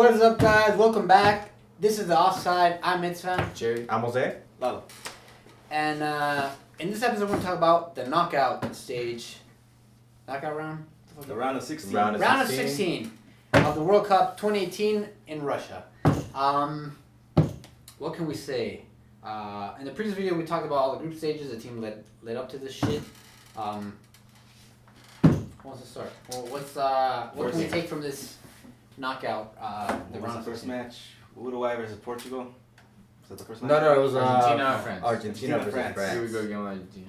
What is up, guys? Welcome back. This is the Offside. I'm Mitzvah. Jerry. I'm Jose. Lalo. And in this episode, we're going to talk about the knockout stage. Knockout round? The round of 16. Round of 16 of the World Cup 2018 in Russia. What can we say? In the previous video, we talked about all the group stages the team led up to this shit. Who wants to start? Well, what can we take from this knockout? The round of first match. Uruguay versus Portugal. Was that the first match? No, it was Argentina, France. Argentina versus France. France. Here we go again with Argentina.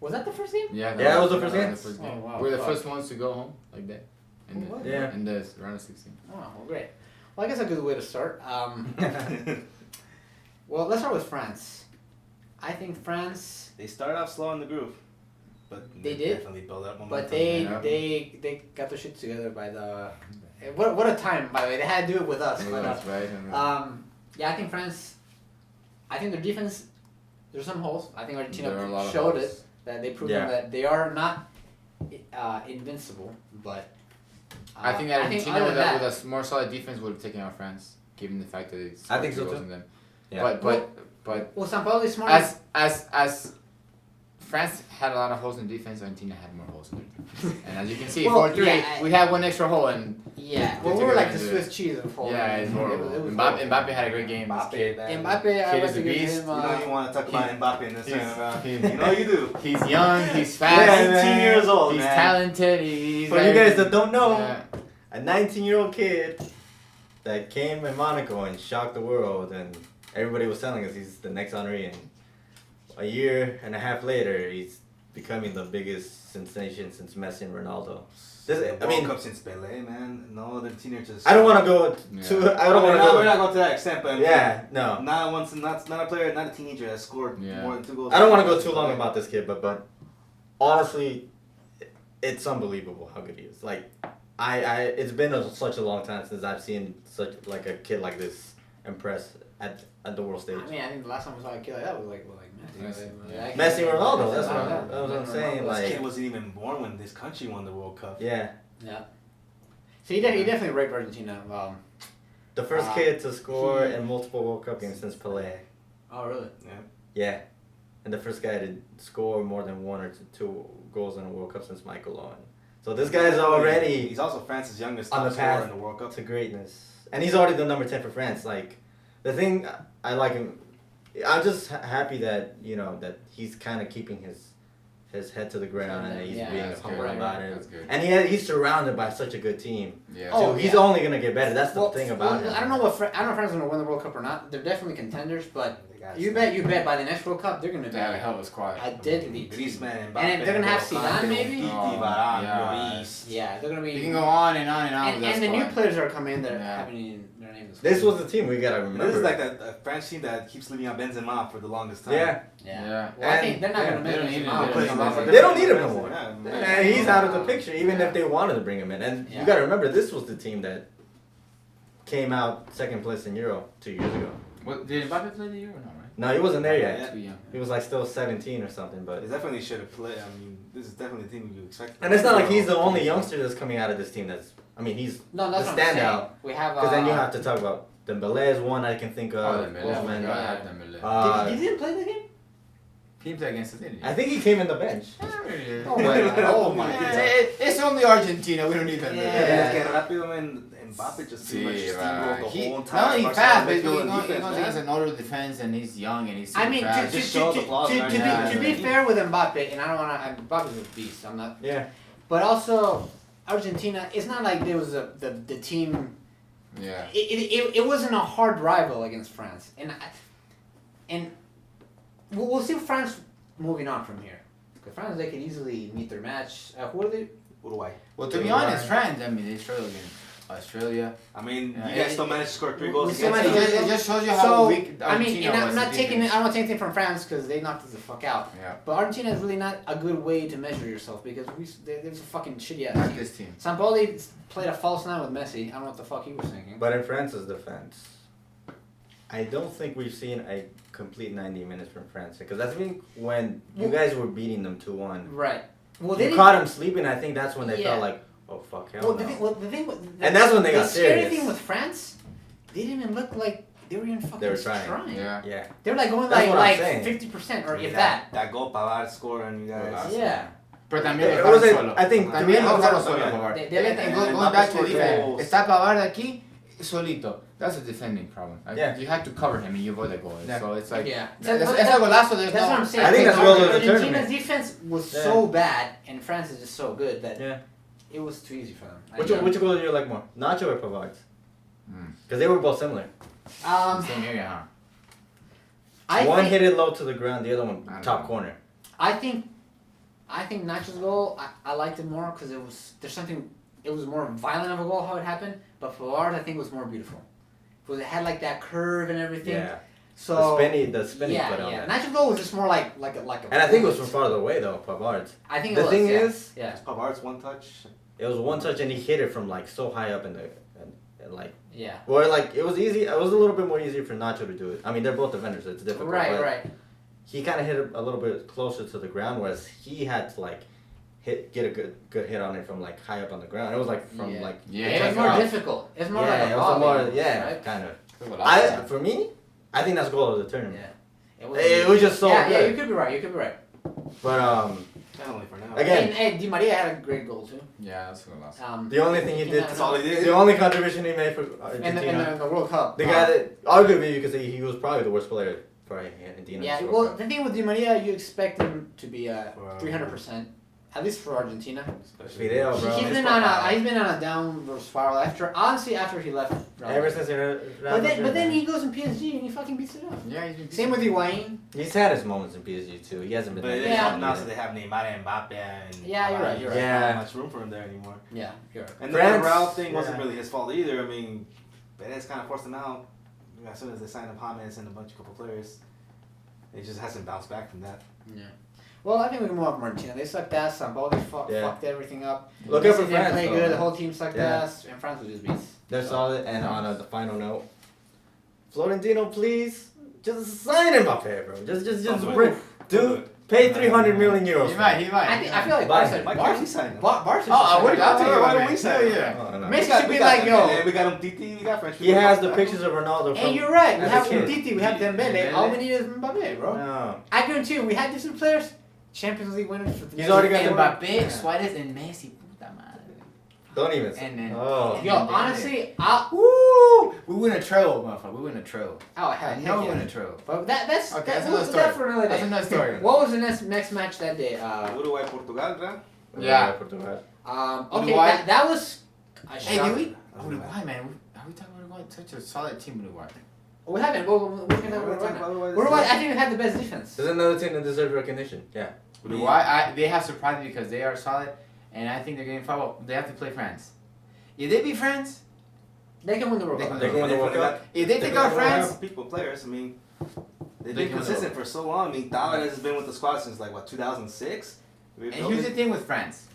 Was that the first game? Yeah, Yeah, it was the first game. Oh, wow. We're the Fuck. first ones to go home like that. In Oh, what? the, Yeah. in the round of 16. Oh, well, great. Well, I guess a good way to start. Well, let's start with France. I think France, They started off slow in the group, but They did? definitely built up momentum. but they yeah. they got their shit together by the. What a time, by the way. They had to do it with us. With But, us, right? And, yeah, I think France. I think their defense. There's some holes. I think there are a Argentina lot of showed holes. it that they proved Yeah. that they are not invincible, but. I think that Argentina other with than a more solid defense would have taken out France, given the fact that it's I think so, goals too. in them. Yeah. But Well, Sampaoli's smart. as France had a lot of holes in defense, Argentina had more holes in their defense. And as you can see, Well, 4-3, yeah, we had one extra hole, and Yeah, They well, we took were it like the into Swiss cheese of holes. yeah, it's horrible. It was Mbappe, horrible. Mbappe had a great game. This Mbappe, kid. man. Mbappe, I Kid like is to a give beast. him. You know you want to talk about Mbappe in this he's- round. he- You know you do. He's young, he's Yeah, fast, 19 years old, he's man. talented. He's For you guys that don't know, Yeah. a 19-year-old kid that came in Monaco and shocked the world, and everybody was telling us he's the next Henry, and a year and a half later, he's becoming the biggest sensation since Messi and Ronaldo. The World Cup since Pelé, man. No other teenagers. I don't want to go Yeah. to. I don't want to We're go. not going to that extent, but I mean, Yeah, no. not a player, not a teenager that scored Yeah. more than 2 goals. I don't want to go too long about this kid, but honestly, it's unbelievable how good he is. Like, it's been such a long time since I've seen such like a kid like this impress at the world stage. I mean, I think the last time we saw a kid like that was like Messi. Messi, Like, Messi, Ronaldo. That's Yeah. what I'm saying. This kid Like, wasn't even born when this country won the World Cup. yeah, Yeah. So he definitely raped Argentina. the first kid to score in multiple World Cup games since Pelé. Oh, really? Yeah, and the first guy to score more than 1 or 2 goals in a World Cup since Michael Owen. So this guy's already He's also France's youngest on top the scorer path in the World Cup. to greatness, and he's already the number 10 for France. Like, the thing I like him, I'm just happy that that he's kind of keeping his head to the ground and he's Yeah, being that's humble good. about it. That's good. And he's surrounded by such a good team. Yeah. Oh, So he's yeah. only gonna get better. That's the thing about him. I don't know if France is gonna win the World Cup or not. They're definitely contenders, but you bet by the next World Cup they're gonna be They have a hell of a squad. a deadly team. Griezmann, Mbappe, And they're gonna have N'Golo Zidane, Kante, maybe? Umtiti, Oh, Varane, yeah. Lloris. Yeah, they're gonna be. You can go on and on and on And, with that and the new squad. players that are coming in that Yeah. haven't even their names. This was the team we gotta remember. This is like that French team that keeps leaving out Benzema for the longest time. Yeah, Yeah. Well, I think And- they're not yeah, gonna they miss don't need Benzema. him. Put him out. They don't need him no more. Yeah, and he's out of the picture. Even if they wanted to bring him in, and Yeah. you gotta remember this was the team that came out second place in Euro 2 years ago. What, did Mbappe play the Euro or not, right? No, he wasn't there yet. Yeah. Too young. He was like still 17 or something, but. They definitely should have played. I mean, this is definitely the team you expect. And it's not like he's the only youngster that's coming out of this team that's. I mean, he's No, that's the what I'm saying. standout. We have. Because then you have to talk about Dembele is one I can think Oh, of. Dembele. Oh my Griezmann. God, I have Dembele. Uh, Did he didn't play the game? He played against us, didn't he? I think he came in the bench. Oh my God. Oh my Yeah, God. it's only Argentina. We don't need Dembele. Yeah. Es que rápido, man. Mbappe just too much Sí, steamrolled the he, whole not entire only Barcelona fast, but he midfield and goes defense, against man. an older defense, and he's young and he's I super mean, fast. just show the flaws right now. to be fair with Mbappe, and I don't want to. Mbappe's a beast. I'm not. Yeah. But also, Argentina. It's not like there was the team. Yeah. It wasn't a hard rival against France, and we'll see France moving on from here. Because France, they could easily meet their match. Who are they? Uruguay. Well, to be honest, France, I mean, they struggle against Australia. I mean, Yeah, you guys it- still managed to score 3 we goals still against managed them. It just shows you how So weak I mean, Argentina and I'm was not to taking. defense. I don't want to take anything from France because they knocked us the fuck out. Yeah. But Argentina is really not a good way to measure yourself because there's a fucking shitty ass Not team. this team. Sampaoli played a false nine with Messi. I don't know what the fuck he was thinking. But in France's defense, I don't think we've seen a complete 90 minutes from France. Because I think when you guys were beating them 2-1, Right. Well, they you didn't- caught them sleeping. I think that's when they Yeah. felt like, oh fuck, hell Well, no. the thing, And that's when they got the scary serious. thing with France they didn't even look like they were even fucking They were trying. Yeah. Yeah. They were like going That's what I'm like saying. 50% or I mean, if that. That goal Pavard scored on you guys. Yeah. Pero también It dejaron wasn't- solo. I think También three- dejaron solo Yeah. Pavard. They let them And go. going back to Mbappe defense, scored está Pavard aquí solito. That's a defending problem. Like, Yeah. You have to cover him and you avoid the goal. Yeah. So it's like Yeah. That's But a golazo. There's That's no, what I'm saying. I think that's Like, well of the Argentina's tournament. defense was Yeah. so bad, and France is just so good that Yeah. it was too easy for them. Which goal do you like more, Nacho or Pavard's? Mm. Because they were both similar. Same area, huh? I One think, hit it low to the ground, the other one I don't top know. corner. I think Nacho's goal. I liked it more because there's something. It was more violent of a goal how it happened, but Pavard I think was more beautiful. Because it had like that curve and everything. Yeah. So the spinning yeah, foot on yeah. it. Nacho's goal was just more like a. And I think it was from farther away though, Pavard's. I think it The was, thing yeah. is, yeah, Pavard's one touch. it was one touch and he hit it from like so high up in the and like yeah. well like it was easy. It was a little bit more easier for Nacho to do it. I mean they're both defenders, so it's difficult. Right, but right. He kind of hit it a little bit closer to the ground, whereas he had to like get a good hit on it from like high up on the ground. It was like from Yeah. like Yeah, It was more difficult. It's more like a it was volley, more right? kind of. I, For me, I think that's goal of the tournament. Yeah. It was just so yeah, good. yeah. You could be right. You could be right. But Penalty for now. Again- And hey, Di Maria had a great goal too. yeah, that's a golazo. the only thing he did, That's all he did. the only contribution he made for in Argentina, the World Cup. the guy that arguably you could say he was probably the worst player for Argentina. Yeah, in this well, World Cup. the thing with Di Maria, you expect him to be For, 300%, at least for Argentina. Fidel, bro. He's been on a downward spiral after he left. Real Ever Madrid. since But then he goes in PSG and he fucking beats it up. Yeah, he's been Same with Higuain. he's had his moments in PSG too. He hasn't been. But that it good is Yeah. now, so they have Neymar and Mbappe and Yeah, you're right, you're right. There's Yeah. not much room for him there anymore. Yeah, you're right. And the France, Raul thing wasn't yeah. really his fault either. I mean, Perez kind of forced him out as soon as they signed up James and a couple players. He just hasn't bounced back from that. Yeah. Well, I think we can move on from Argentina. They sucked ass. Sampaoli Yeah. fucked everything up. Look out for Messi didn't France. play though, good. man. The whole team sucked Yeah. ass, and France was just beats. They're solid. And on the final note, Florentino, please just sign Mbappe, bro. Just Oh, bring, dude. Pay 300 million euros. He for might, him. he might. I feel like Why? Barca. Why can't we sign him? Barca. Oh, I would. I'll take it. Why man. don't we sign Hell him? yeah. Oh, no. Messi should be like, yo. We got Umtiti, we got French. He has the pictures of Ronaldo. Hey, from you're right. We as a have kid. Umtiti, we have Dembele. All we need is Mbappe, bro. No. I guarantee you, we had these two players, Champions League winners for the He's already got next the year. Mbappe, Suarez, and Messi. Puta madre. Don't even. Say. And then- Oh. Yo, honestly, I Woo! We win a trail, motherfucker. We win a trail. oh hell, I heck know we yeah. win a trail. But that's Okay, that's we'll another do that story. for another day. That's another story. What was the next match that day? Uruguay, Portugal, right? Yeah. Portugal. Okay, Uruguay. that was. Hey, shock. did we? Uruguay, man. Are we talking about Uruguay? Such a solid team, Uruguay. We haven't. We're gonna We're Uruguay talking now. about Uruguay. Uruguay, I think we had the best defense. There's another team that deserves recognition. Yeah. Uruguay, they have surprised me because they are solid, and I think they're getting far. Well, they have to play France. If they beat France, They can win the World They Cup. They can win the World Cup. if they take out France, People, players. I mean, they've They been can consistent for so long. I mean, Tavares has been with the squad since like what 2006. and here's the thing with France,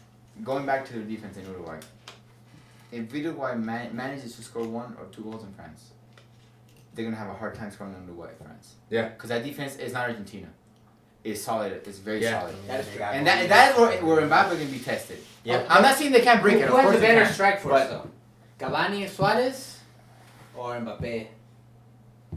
going back to their defense in Uruguay. If Uruguay manages to score 1 or 2 goals in France, they're gonna have a hard time scoring on Uruguay, France. Yeah. Because that defense is not Argentina. It's solid. It's very Yeah. solid. That is true. And that is where Mbappe can be tested. Yeah. I'm not saying they can't break Who it. Of has course a they better can. strike force but- though? Cavani, Suarez, or Mbappe?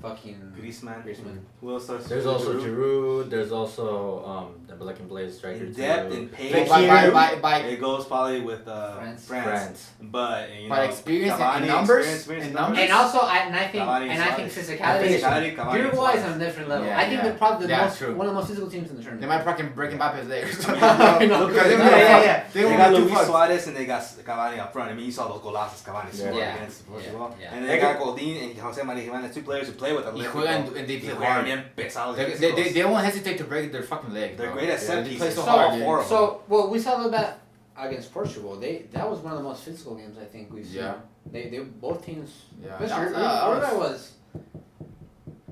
Fucking Griezmann. Griezmann. Who else starts? There's also Giroud. There's also Dembele can play striker In too. depth and pace. Fekir. By It goes probably with France. France. But you know, By experience and Cavani, numbers, experience, and numbers. And also, I think Cavani and physicality. Physicality, Cavani and Uruguay is Suarez. on a different level. Yeah, I think yeah. they're probably the Yeah, most true. one of the most physical teams in the They tournament. might fucking break Mbappe's leg or something. I know. Because they Yeah. They They won't got get too Luis fucked. Suarez and they got Cavani up front. I mean, you saw those golazos Cavani scored Yeah. against Portugal. Yeah. And then they got Godin and Jose Maria Jimenez, 2 players who play with a Y lift. juegan and they play hard. They won't hesitate to break their fucking leg. They're bro. great at Yeah, set they play pieces. so So hard. four Yeah. of them. So, well, we saw that against Portugal. That was one of the most physical games I think we've seen. Yeah. They both teams. Yeah, Which that was- Uruguay was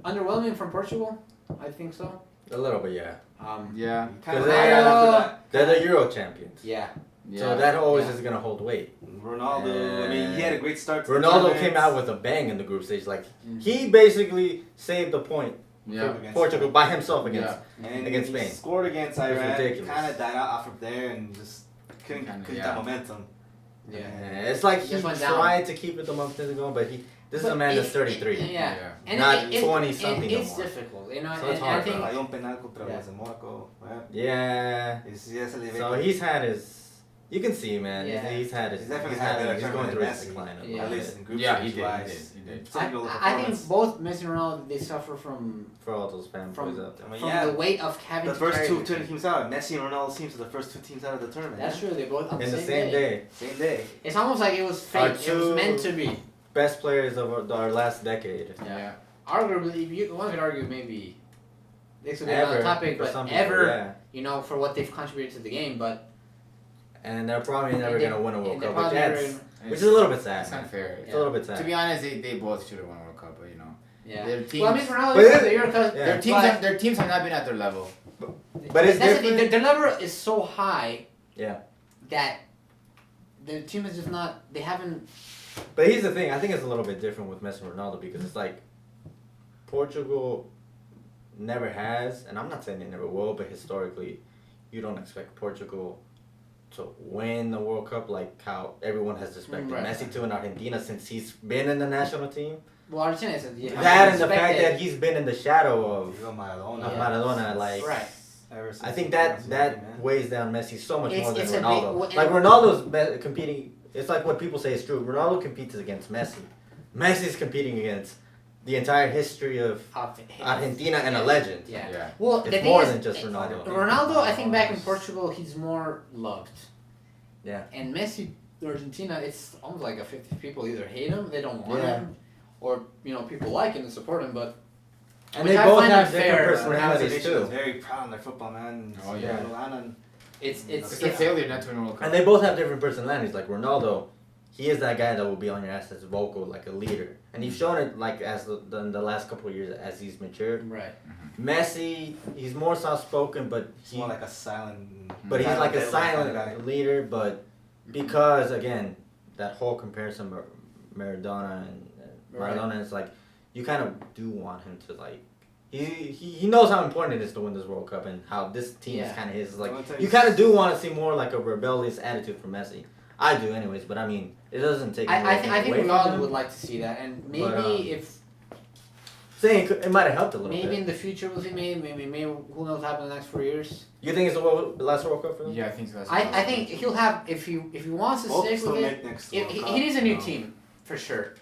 underwhelming from Portugal. I think so. A little bit, yeah. Yeah. Kind of Because high after that. They're the Euro champions. Yeah. Yeah. So that always Yeah. is gonna hold weight. Ronaldo, I mean, he had a great start. To the Ronaldo tournament. came out with a bang in the group stage. Like Mhm. he basically saved the point Yeah. Against Portugal by himself against. And against he Spain. scored against It was Iran. ridiculous. Kind of died out off of there and just couldn't Kinda, get yeah. that momentum. Yeah. It's like He he just went down. tried to keep it the momentum going, but this is a man that's 33. Yeah. And Not it- 20 something no It's more. difficult, you know. So it's and I hard, think bro. Hay un penal contra los de Mónaco. Yeah. Ya se le ve So que- he's had his. You can see, man. Yeah. He's had his. He's definitely he's had had better he's going tournament through than his Messi. decline. Yeah. At least in group Yeah, stage he did, wise. he did. Single I think performance. both Messi and Ronaldo they suffer from For all those fanboys From- out there. I mean, from yeah, the weight of having the to first carry two the team. teams out. Messi and Ronaldo teams are the first two teams out of the tournament. That's true. They both on In the same day. Same day. It's almost like it was Our fate. It was two- meant to be. Best players of our last decade. Yeah. Arguably, one could argue maybe this would be Ever. another topic, for but some people, ever, yeah. you know, for what they've contributed to the game. But And they're probably never and they- going to win a World and they're Cup, which, probably never that's, gonna- which is a little bit sad. It's man. unfair. It's a little bit To sad. be honest, they both should have won a World Cup, but you know. yeah. Their teams, Well, I mean, Ronaldo But is it- the Euro Cup. yeah. their teams have not been at their level. But it's that's the thing, different. their level is so high. Yeah. That the team is just not. They haven't. But here's the thing. I think it's a little bit different with Messi and Ronaldo because it's like Portugal never has, and I'm not saying they never will, but historically, you don't expect Portugal to win the World Cup like how everyone has expected Right. Messi to in Argentina since he's been in the national team. Well, Argentina is. That and the fact that he's been in the shadow of Diego Maradona. of Yeah. Maradona, like. Right. Ever since I think he that was that young, man. weighs down Messi so much It's- more than it's a big- Ronaldo. well, Like and- Ronaldo's competing. It's like what people say is true. Ronaldo competes against Messi. Messi's competing against the entire history of Argentina and a legend. Yeah. Yeah. Well, It's the thing more is, than just Ronaldo. Ronaldo, I think back in Portugal, he's more loved. Yeah. And Messi, Argentina, it's almost like a 50 people either hate him, they don't want Yeah. him, or people like him and support him. But And Which they I both find have unfair. different Personalities personalities too. too. Very proud of their football, man. Oh, yeah. it's It's a failure not to win a World Cup. And they both have different personalities. Like Ronaldo, he is that guy that will be on your ass that's vocal, like a leader, and he's shown it like as in the last couple of years as he's matured. right, Messi, he's more soft spoken, but He's he more like a silent. But he's like a deadly kind of guy. silent leader, but because again, that whole comparison Maradona and Maradona is like, you kind of do want him to like, he knows how important it is to win this World Cup and how this team is Yeah. kind of his. Like, I'll tell you kind of do want to see more like a rebellious attitude from Messi. I do, anyways. But I mean, it doesn't take. I think away from Ronaldo him. would like to see that, and maybe But, if Saying it might have helped a little maybe bit. in the future we'll see maybe who knows what happens in the next 4 years. You think it's the last World Cup for them? Yeah, I think so. That's I think he'll have if he wants to Both stick still with it. make next If World he, Cup, he needs a new you know. team for sure,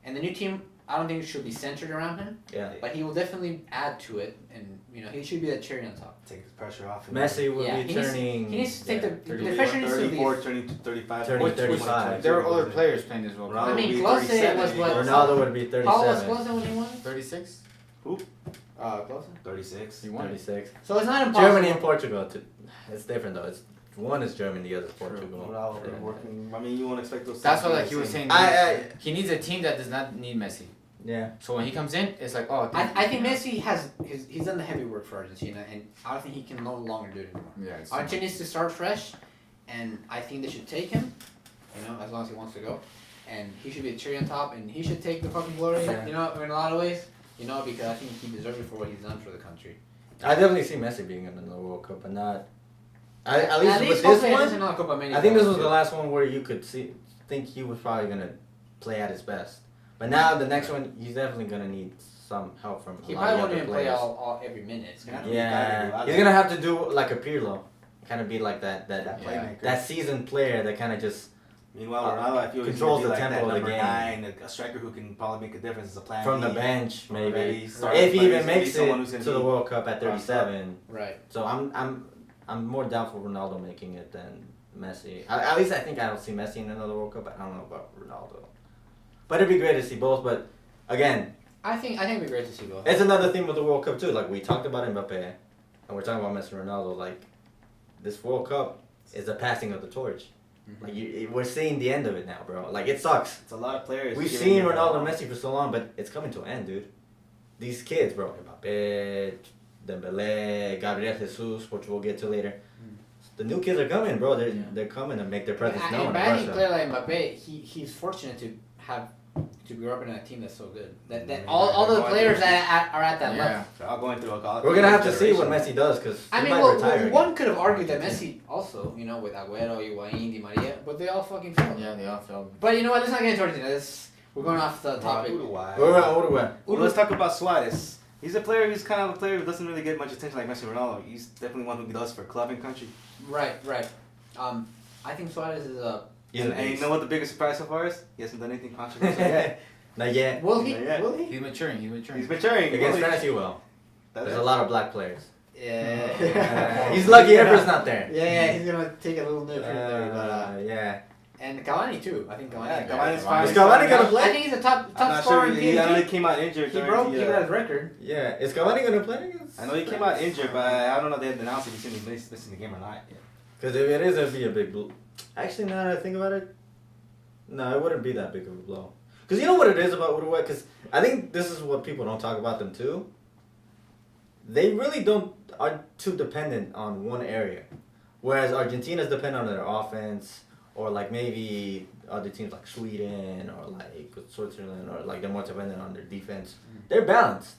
and the new team I don't think it should be centered around him, Yeah. but he will definitely add to it, and he should be the cherry on top. Take the pressure off him. Messi will Yeah, be he needs- turning. He needs to take the 34, pressure needs to 34, leave. turning to 35. Turning 35. there were other players playing this World Cup. Ronaldo I mean, will be Klose 37, was he what- goes. Ronaldo would be 37. How old was Klose when he won? 36? Klose. 36. He won. 36. So it's not impossible. Germany and Portugal. It's different though. It's one is Germany, the other is Portugal. Ronaldo been working. I mean, you won't expect those. That's teams what to like he be was the same. saying. He needs a team that does not need Messi. Yeah. So when he comes in, it's like, oh. I think Messi he's done the heavy work for Argentina, and I don't think he can no longer do it anymore. Yeah. It's Argentina needs to start fresh, and I think they should take him, as long as he wants to go, and he should be a cherry on top, and he should take the fucking glory, Yeah. in a lot of ways, because I think he deserves it for what he's done for the country. I definitely see Messi being in another World Cup, but not. At least with this hopefully one, there's another Copa America I think this was too. the last one where you could think he was probably gonna play at his best. But now the next one, he's definitely gonna need some help from He a lot probably of won't other even play players. all every minute. It's gonna Yeah, he's gonna have to do like a Pirlo, kind of be like that That playmaker. that seasoned player that kind of just Meanwhile, Ronaldo, I feel controls he's the gonna be tempo like of the that game. number 9, a striker who can probably make a difference as a plan from B. the bench maybe. Already started If he players, even makes someone it who's to gonna the be World Cup at pumped up. 37, right. so I'm more down for Ronaldo making it than Messi. At least I think I don't see Messi in another World Cup. But I don't know about Ronaldo. But it'd be great to see both. But again, I think it'd be great to see both. it's another theme with the World Cup too. Like we talked about Mbappe, and we're talking about Messi and Ronaldo. Like this World Cup is the passing of the torch. Mhm. Like we're seeing the end of it now, bro. Like it sucks. It's a lot of players. We've giving seen you Ronaldo and the- Messi for so long, but it's coming to an end, dude. These kids, bro. Mbappe, Dembele, Gabriel Jesus, which we'll get to later. The new kids are coming, bro. They're coming to make their presence known. But in I think a Russia. player like Mbappe, he's fortunate to have to grow up in a team that's so good. That Yeah, all the going players through- that are at that Yeah. level. They're all going through a We're gonna have to see what generation. Messi does because I he mean, might well, retire. one could have argued that Messi also, you know, with Agüero, Higuaín, Di Maria, but they all fucking failed. Yeah, they all failed. But you know what? Let's not get into Argentina. We're going off the topic. Uruguay. Uruguay. Well, let's talk about Suarez. He's a player who's kind of a player who doesn't really get much attention like Messi and Ronaldo. He's definitely one who does for club and country. Right. I think Suarez is a. He's And, a and you beast. know what the biggest surprise so far is? He hasn't done anything controversial yet. Not yet. Will he? Yeah, yeah. Will he? He's maturing. He's maturing. Against Well, France, he will. that There's is- a lot of black players. Yeah. He's lucky Ever's not there. Yeah, he's gonna take a little nip here and there, but Yeah. and Cavani too. I think Cavani. Yeah, Cavani's Is fine. Cavani gonna play? I think he's a top I'm not scorer sure. in I know he PSG. came out injured. He during broke the, his record. Yeah. Is Cavani gonna play against? I know he came out injured, but I don't know if they had announced if he's missing the game or not. Because if it is, it'd be a big blow. Actually, now that I think about it, no, it wouldn't be that big of a blow. Because you know what it is about Uruguay? Because I think this is what people don't talk about them too. They really are too dependent on one area. Whereas Argentina's depend on their offense, or like maybe other teams like Sweden or like Switzerland, or like they're more dependent on their defense. They're balanced.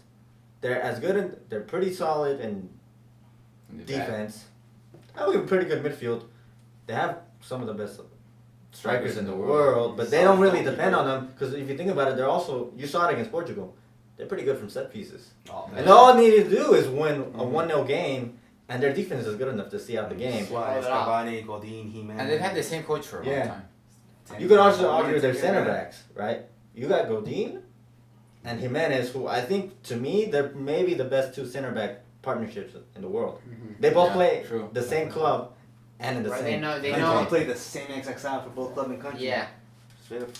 They're as good and they're pretty solid in defense. I would give a pretty good midfield. They have some of the best strikers in the world, but they don't really depend on them because if you think about it, they're also, you saw it against Portugal. They're pretty good from set pieces. Oh, And all they need to do is win a 1-0 game, and their defense is good enough to see out the game. Suarez, Hold it up. Cavani, Godin, He-Man. And they've had the same coach for a long Yeah. time. You could also argue their center backs, right? You got Godin and Jimenez, who I think, to me, they're maybe the best two center back partnerships in the world. They both Yeah, play true. the same club and in the Right, same. they They know. both play the same exact style for both club and country. Yeah. Straight up.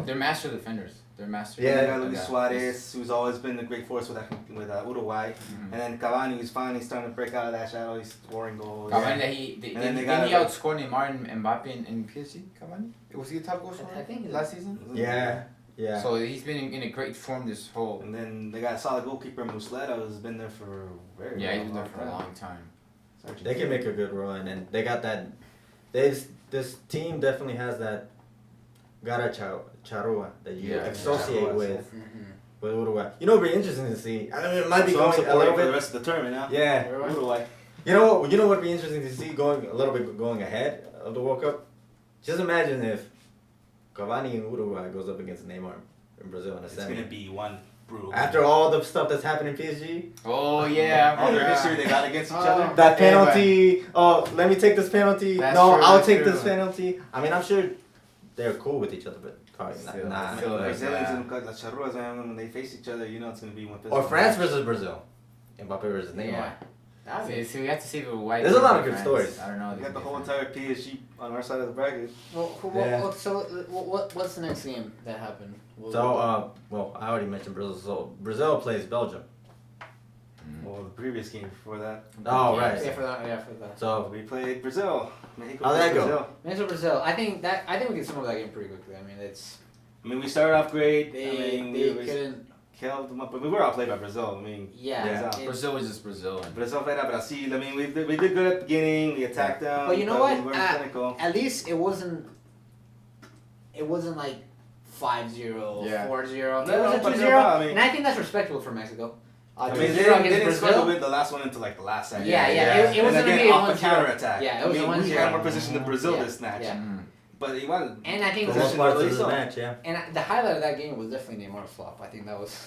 They're master defenders. They're master. Yeah. And then you got of Luis that. Suarez, who's always been a great force with Uruguay. Mhm. And then Cavani, who's finally starting to break out of that shadow. He's scoring goals. Cavani, that And then they got didn't he a- outscore Neymar and Mbappe in PSG? Cavani? Was he the top goal scorer I think last season? Yeah, yeah. So he's been in a great form this whole. And then they got a solid goalkeeper, Muslera, who's been there for a very Yeah, he's long been there for a time. long time. They can make a good run, and they got that. This team definitely has that charrua that you Yeah, associate charrua, with Mm-hmm. Uruguay. You know, it'd be interesting to see. I mean, it might be So I'm going a supporting little for the bit. rest of the tournament now. Yeah. Uruguay. You know what? You know what would be interesting to see going a little bit going ahead of the World Cup. Just imagine if Cavani in Uruguay goes up against Neymar in Brazil in a It's semi. gonna be one brutal. After all the stuff that's happened in PSG, Oh yeah, all their history they got against each Oh. other. that Yeah, penalty. Oh, let me take this penalty. That's No, true, I'll that's take true. this penalty. I mean, I'm sure they're cool with each other, but probably Still, not. still, The like, Brazilians yeah. and the charruas, man, when they face each other, you know it's gonna be one. Or France versus Brazil. Mbappe versus Neymar. Yeah. See, we have to see if White. There's a lot of can good beat stories. France. I don't know. We got the whole entire PSG on our side of the bracket. Well, Yeah. what's the next game that happened? Well, I already mentioned Brazil. So Brazil plays Belgium. Well, the previous game before that, Oh, right. Yeah, for that. So we played Brazil. Mexico How'd that played go? Brazil. Mexico Brazil. I think we can sum up that game pretty quickly. I mean, I mean, we started off great. they I mean, they we couldn't. held them up, but we were outplayed by Brazil. I mean, Yeah. Yeah. it- Brazil was just Brazil. And Brazil played at Brazil. I mean, we did good at the beginning. We attacked them. But you know We what? weren't clinical. At least it wasn't. It wasn't like 5-0, Yeah. 4-0. No, It was a but 2-0, no, I mean- and I think that's respectable for Mexico. I 2-0 mean, they against didn't score to Brazil. win the last one until like the last second. Yeah, Yeah. It And wasn't gonna again, be a off the 1-0. counter attack. Yeah, it was I mean, a 1-0. we had more possession than Brazil Yeah. this match. Yeah. But he wasn't. And I think the it was, most parts of Brazil. the match, yeah. and the highlight of that game was definitely Neymar's flop. I think that was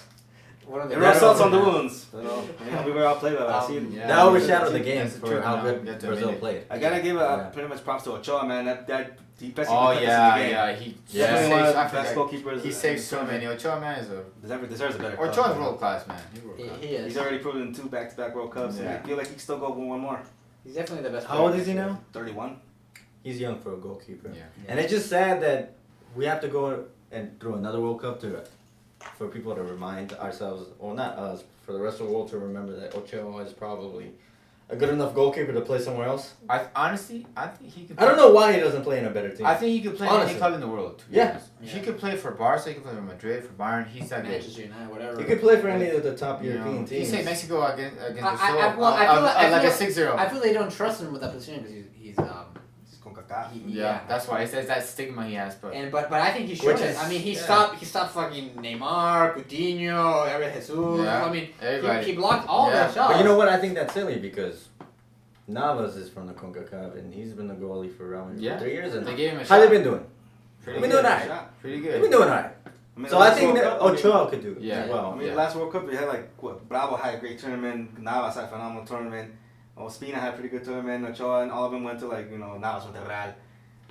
one of the. It rubs salt on the Yeah. wounds. You know, we were outplayed by Brazil. yeah. That overshadowed the game That's for true, how no, good you have to Brazil admit it. played. I gotta give Yeah. pretty much props to Ochoa, man. That he best Oh he yeah, in the game. yeah. He Definitely one of the I best forgot. goalkeepers. He saves so many. Ochoa man is a. Deserves a better. Ochoa's club. world class man. He's world class. He is. He's already proven 2 back-to-back World Cups. And I Yeah. feel like he can still go win one more. He's definitely the best. How player old is he next now? 31. He's young for a goalkeeper. Yeah. And it's just sad that we have to go and through another World Cup for people to remind ourselves, or not us, for the rest of the world to remember that Ochoa is probably a good enough goalkeeper to play somewhere else. Honestly, I think he could. I don't know why he doesn't play in a better team. I think he could play in Honestly. any club in the world. To be Yeah. honest. Yeah. He could play for Barca. He could play for Madrid, for Bayern. He's that good. Manchester United, whatever. He could play for any of the top You know, European he teams. say Mexico against Brazil. I feel like- I like feel a 6-0. I feel they don't trust him with that position because he's He's Concacaf. CONCACAF. Yeah, that's why it's that stigma he has. But But I think he showed Which it. is- I mean, he yeah. stopped fucking Neymar, Coutinho, Gabriel Jesus. Yeah, I mean, everybody. he blocked all Yeah. their shots. But you know what? I think that's silly because Navas is from the CONCACAF and he's been the goalie for around Yeah. 3 years. And they gave him a how shot. they been doing? Pretty They've good. been doing alright. Shot. Pretty They've good. been doing alright. I mean, So the I last think World that Cup, I mean- Ochoa could do it Yeah. as well. I mean, Yeah. last World Cup, we had like what, Bravo had a great tournament. Navas had a phenomenal tournament. Ospina had a pretty good tournament. Ochoa and all of them went to like Navas went to Real,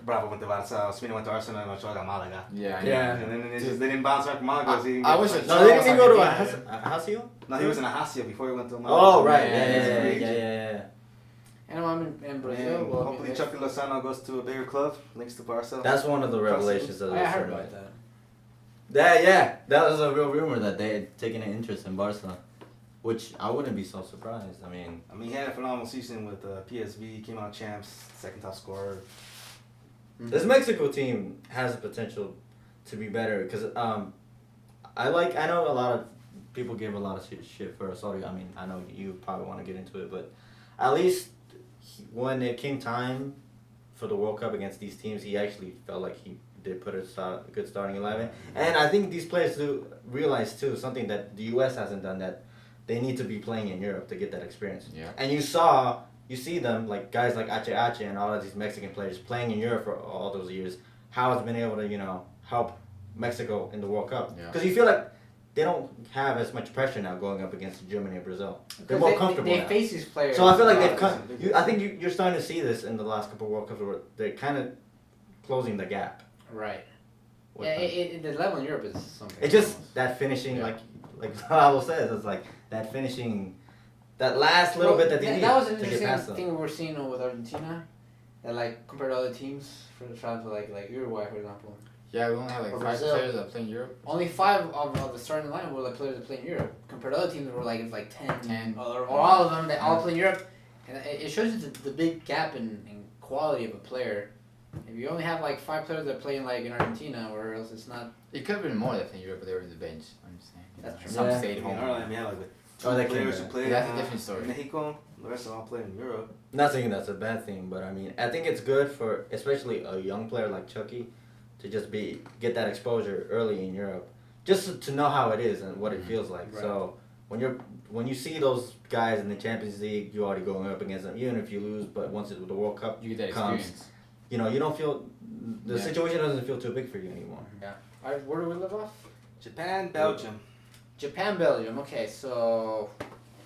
Bravo went to Barca, Ospina went to Arsenal, and Ochoa got Malaga. Yeah. Yeah. And then they didn't bounce back from Malaga. So he didn't I get wish the it- first- No, they didn't even go to Yeah. Hasio? No, he was in Ahasia before he went to Malaga. Oh, right. Yeah, Yeah. And I'm in Brazil. And Well, hopefully Chucky Lozano goes to a bigger club, links to Barca. That's one of the revelations of I this heard tournament. about that. That was a real rumor that they had taken an interest in Barca, which I wouldn't be so surprised. I mean, he had a phenomenal season with PSV, came out champs, second top scorer. this Mexico team has the potential to be better because I know a lot of people give a lot of shit for Osorio. I mean, I know you probably want to get into it, but at least when it came time for the World Cup against these teams, he actually felt like he did put a good starting 11. And I think these players do realize too something that the U.S. hasn't done, that they need to be playing in Europe to get that experience. Yeah. And you see them like guys like Ache and all of these Mexican players playing in Europe for all those years. How it's been able to help Mexico in the World Cup Yeah. because you feel like they don't have as much pressure now going up against Germany and Brazil. They're more comfortable They now. face these players. So I feel like they've Yeah, come. it's I think you're starting to see this in the last couple of World Cups where they're kind of closing the gap. Right. with Yeah, them. the level in Europe is something. It's just else. that finishing, Yeah. like Pablo says, it's like that finishing, that last little bit that they need That was an to get interesting past them. thing we're seeing with Argentina. That like compared to other teams, for example, like Uruguay, for example. Yeah, we only have like Or 5 Brazil. players that play in Europe. Only 5 of the starting line were like players that play in Europe. Compared to other teams, were like it's like 10, 10. or all of them that all play in Europe. And it shows you the big gap in quality of a player. If you only have like 5 players that play in like in Argentina, or else it's not. It could have been more that in Europe, but they were in the bench. I'm just saying. That's true. Some Yeah. stayed In home. Ireland, we had like Oh, they two came players who back. played That's a different story. in Mexico. The rest of them all played in Europe. Not saying that's a bad thing, but I mean, I think it's good for especially a young player like Chucky to just get that exposure early in Europe, just to know how it is and what it feels like. Right. So when you see those guys in the Champions League, you're already going up against them, even if you lose. But once the World Cup You get that comes, experience. you don't feel the Yeah. situation doesn't feel too big for you anymore. Yeah. Alright, where do we live off? Japan, Belgium. Japan, Belgium. Okay, so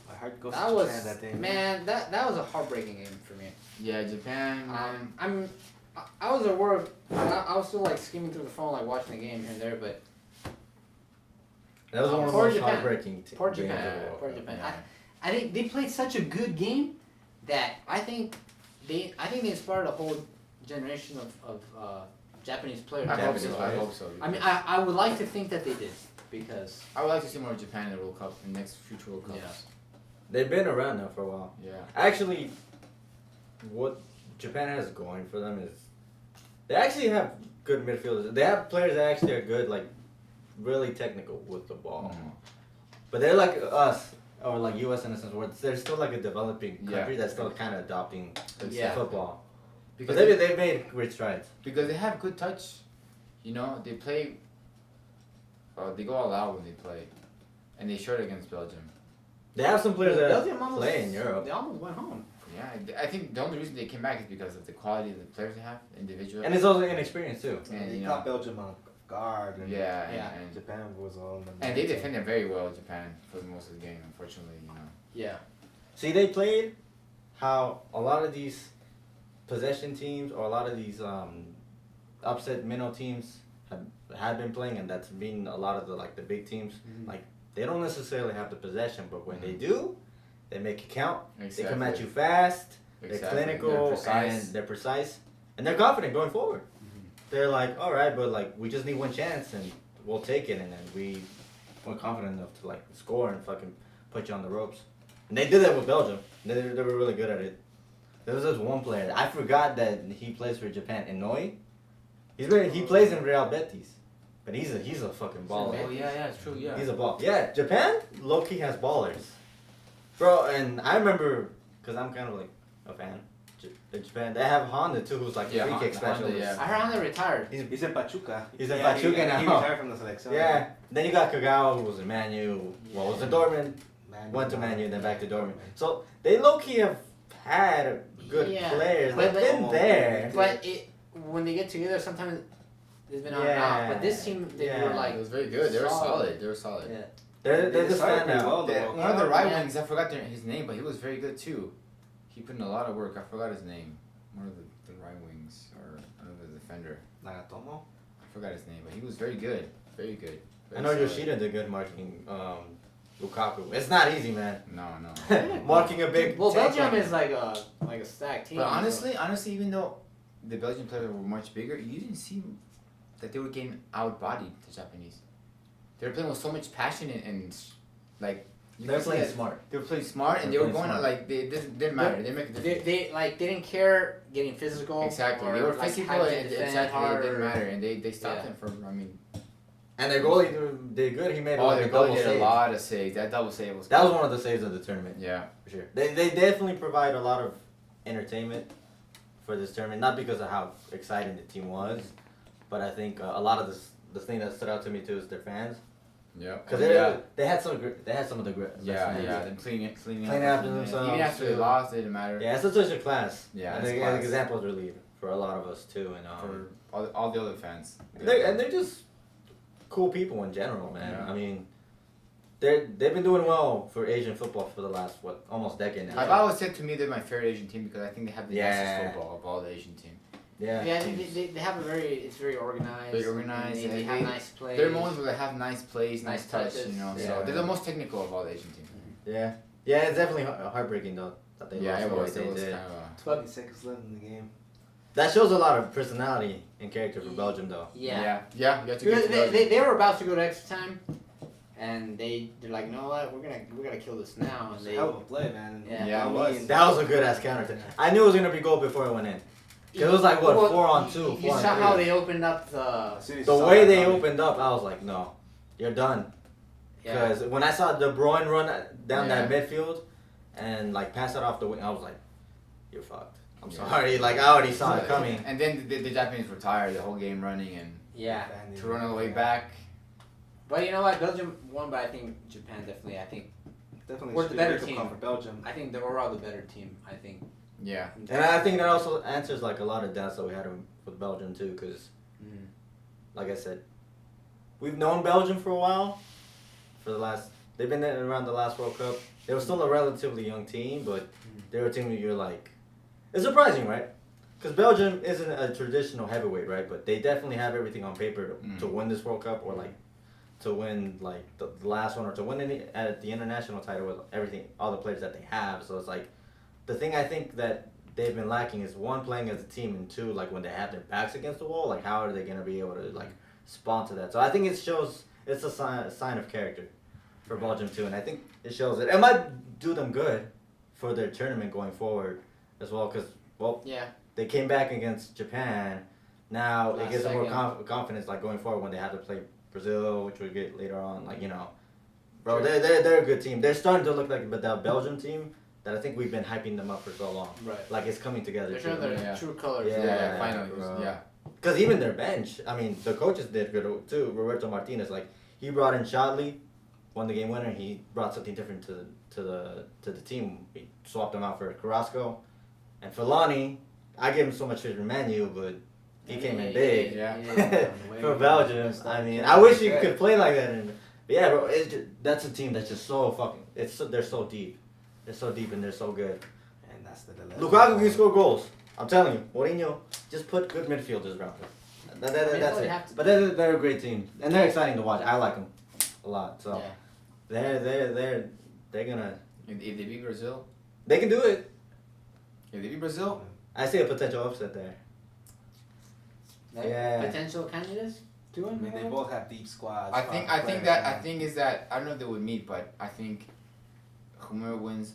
My heart goes that to was Japan that day. man. That was a heartbreaking game for me. Yeah, Japan. Man. I was aware of. I was still like skimming through the phone, like watching the game here and there, but That was one of the Poor most Japan. heartbreaking poor games of the Japan, World poor Cup. Japan. Yeah. I think they played such a good game that I think they inspired a whole generation of Japanese players. I hope Japanese so. I players. hope so. I mean, because I would like to think that they did because I would like to see more of Japan in the World Cup, in the next future World Cups. Yeah. They've been around now for a while. Yeah. Actually, what Japan has going for them is they actually have good midfielders. They have players that actually are good, like really technical with the ball. Mhm. But they're like us, or like U.S. in a sense, where they're still like a developing country Yeah. that's still kind of adopting Yeah. football. Because But they've made great strides. because they have good touch, they play. They go all out when they play, and they showed it against Belgium. They have some players that Belgium almost play in Europe. They almost went home. Yeah, I think the only reason they came back is because of the quality of the players they have individually. And it's also inexperience too. And, They you caught know, Belgium on guard. And yeah, Yeah. and Japan was all. and they defended very well, Japan, for most of the game. Unfortunately, Yeah. See, they played how a lot of these possession teams or a lot of these upset minnow teams have been playing, and that's been a lot of the big teams. Mhm. Like they don't necessarily have the possession, but when they do, they make it count. They come at you fast. They're clinical They're precise. and they're precise, and they're confident going forward. They're like, all right, but like we just need one chance and we'll take it, and then we're confident enough to like score and fucking put you on the ropes. And they did that with Belgium. They were really good at it. There was this one player. I forgot that he plays for Japan. Inouye. He plays in Real Betis, but he's a fucking baller. Oh yeah, it's true. Yeah. He's a ball. Yeah, Japan low-key has ballers. Bro, and I remember, because I'm kind of like a fan, Japan. They have Honda too, who's like Yeah, the free kick Honda, specialist. yeah. I heard Honda retired. He's in Pachuca. He's in Pachuca now. He retired from the selección. Yeah. Then you got Kagawa, who was in Man U. Well, was in Dortmund. Man, Went to Man U, then back to Dortmund. So they low key have had good Yeah. players. But- They've been there. But when they get together, sometimes it's been on and off. But this team, they were Yeah. like It was very good. They were Solid. solid. They were solid. Yeah. They're They the started pretty standout. well, though. One of the right Yeah. wings, I forgot his name, but he was very good too. He put in a lot of work. I forgot his name. One of the right wings or another defender. Nagatomo. I forgot his name, but he was very good. Very good. I Very know solid. Yoshida did good marking Lukaku. It's not easy, man. No, no. Marking a big. Well, tank Belgium like- is like a stacked team. But so- honestly, even though the Belgian players were much bigger, you didn't see that they were getting outbodied the Japanese. They were playing with so much passion and like you They're could see playing that smart. They were playing smart and They're they were playing going smart. like they didn't matter. They didn't make a They, difference. they didn't care getting physical. Exactly. Or They were like physical having to and defend exactly hard it didn't or- matter and they stopped Yeah. him from And their goalie did good. He made Oh, like their a double goalie did a save. lot of saves. That double save was That was good. one of the saves of the tournament. Yeah. For sure. They definitely provide a lot of entertainment for this tournament. Not because of how exciting the team was, but I think a lot of the thing that stood out to me too is their fans. Yeah. Because they had some of the best Yeah, fans. yeah. Them cleaning Cleaning up after and themselves, even after they too. lost, it didn't matter. Yeah, it's such a class. Yeah, and it's the class. examples are lead for a lot of us too. And For all the other fans. they're just cool people in general, man. Yeah. I mean, they've been doing well for Asian football for the last almost decade now. I've always said to me they're my favorite Asian team because I think they have the Yeah. nicest football of all the Asian teams. Yeah. Yeah, they have it's very organized. Very organized, and They and have they- nice plays. There are moments where they have nice plays, nice Nice touch, touches. you know. Yeah. So they're the most technical of all the Asian teams. Yeah. Yeah, it's definitely heartbreaking though that they Yeah, lost it the way was. they It was did. kind of. 20 seconds left in the game. That shows a lot of personality and character for Belgium though. Yeah. Yeah. You have to Because get to they were about to go to extra time, and they're like, you know what, we're gonna kill this now, and It's they. a hell of a play, man. Yeah. Yeah, it I was. mean, That was a good ass counter. I knew it was gonna be goal before it went in. It was like what, Well, 4-on-2, You 4-on-3. saw how they opened up the. as soon as The you saw way that they coming, opened up, I was like, no, you're done. Yeah. Because when I saw De Bruyne run down Yeah. that midfield and like pass it off the wing, I was like, you're fucked. I'm Yeah. sorry. Like I already saw it coming. And then the Japanese were tired the whole game running and Yeah. to run all the way back. But you know what? Belgium won, but I think Japan definitely. I think Definitely We're should the be a better wake-up team. call for Belgium. I think they're all the better team. I think. Yeah. And I think that also answers like a lot of doubts that we had with Belgium too, because Mm. like I said, we've known Belgium for a while. They've been there around the last World Cup. They were still a relatively young team, but they're a team that you're like, it's surprising, right? Because Belgium isn't a traditional heavyweight, right? But they definitely have everything on paper to win this World Cup, or like to win like the last one, or to win at the international title with everything, all the players that they have. So it's like, the thing I think that they've been lacking is one, playing as a team, and two, like when they have their backs against the wall, like how are they gonna be able to like sponsor that? So I think it's a sign of character for Belgium too, and I think it shows it. It might do them good for their tournament going forward as well, because Yeah. they came back against Japan. Now it Last gives them more second. confidence, like going forward when they have to play Brazil, which we'll get later on. Like bro, Sure. they're a good team. They're starting to look like that Belgium team that I think we've been hyping them up for so long. Right. Like it's coming together. They're showing their Yeah. true colors. Yeah. Yeah, finally. bro. Yeah. Because even their bench, I mean, the coaches did good too. Roberto Martinez, like he brought in Shadley, won the game winner. He brought something different to the team. He swapped him out for Carrasco, and Fellaini. I gave him so much shit for Man U, but he came in big Yeah. for Belgium. I mean, I wish he could play like that. But yeah, bro, that's a team that's just so fucking. They're so deep. They're so deep and they're so good. And that's the dilemma. Lukaku can score goals. I'm telling you, Mourinho, just put good midfielders around him. That's they it. have to. But they're a great team, and they're exciting to watch. I like them a lot. So Yeah. they're gonna If they beat Brazil, they can do it. if they beat Brazil, I see a potential upset there. Like, Yeah. Potential candidates to I win. mean, they both have deep squads. I think is that I don't know if they would meet, but I think whomever wins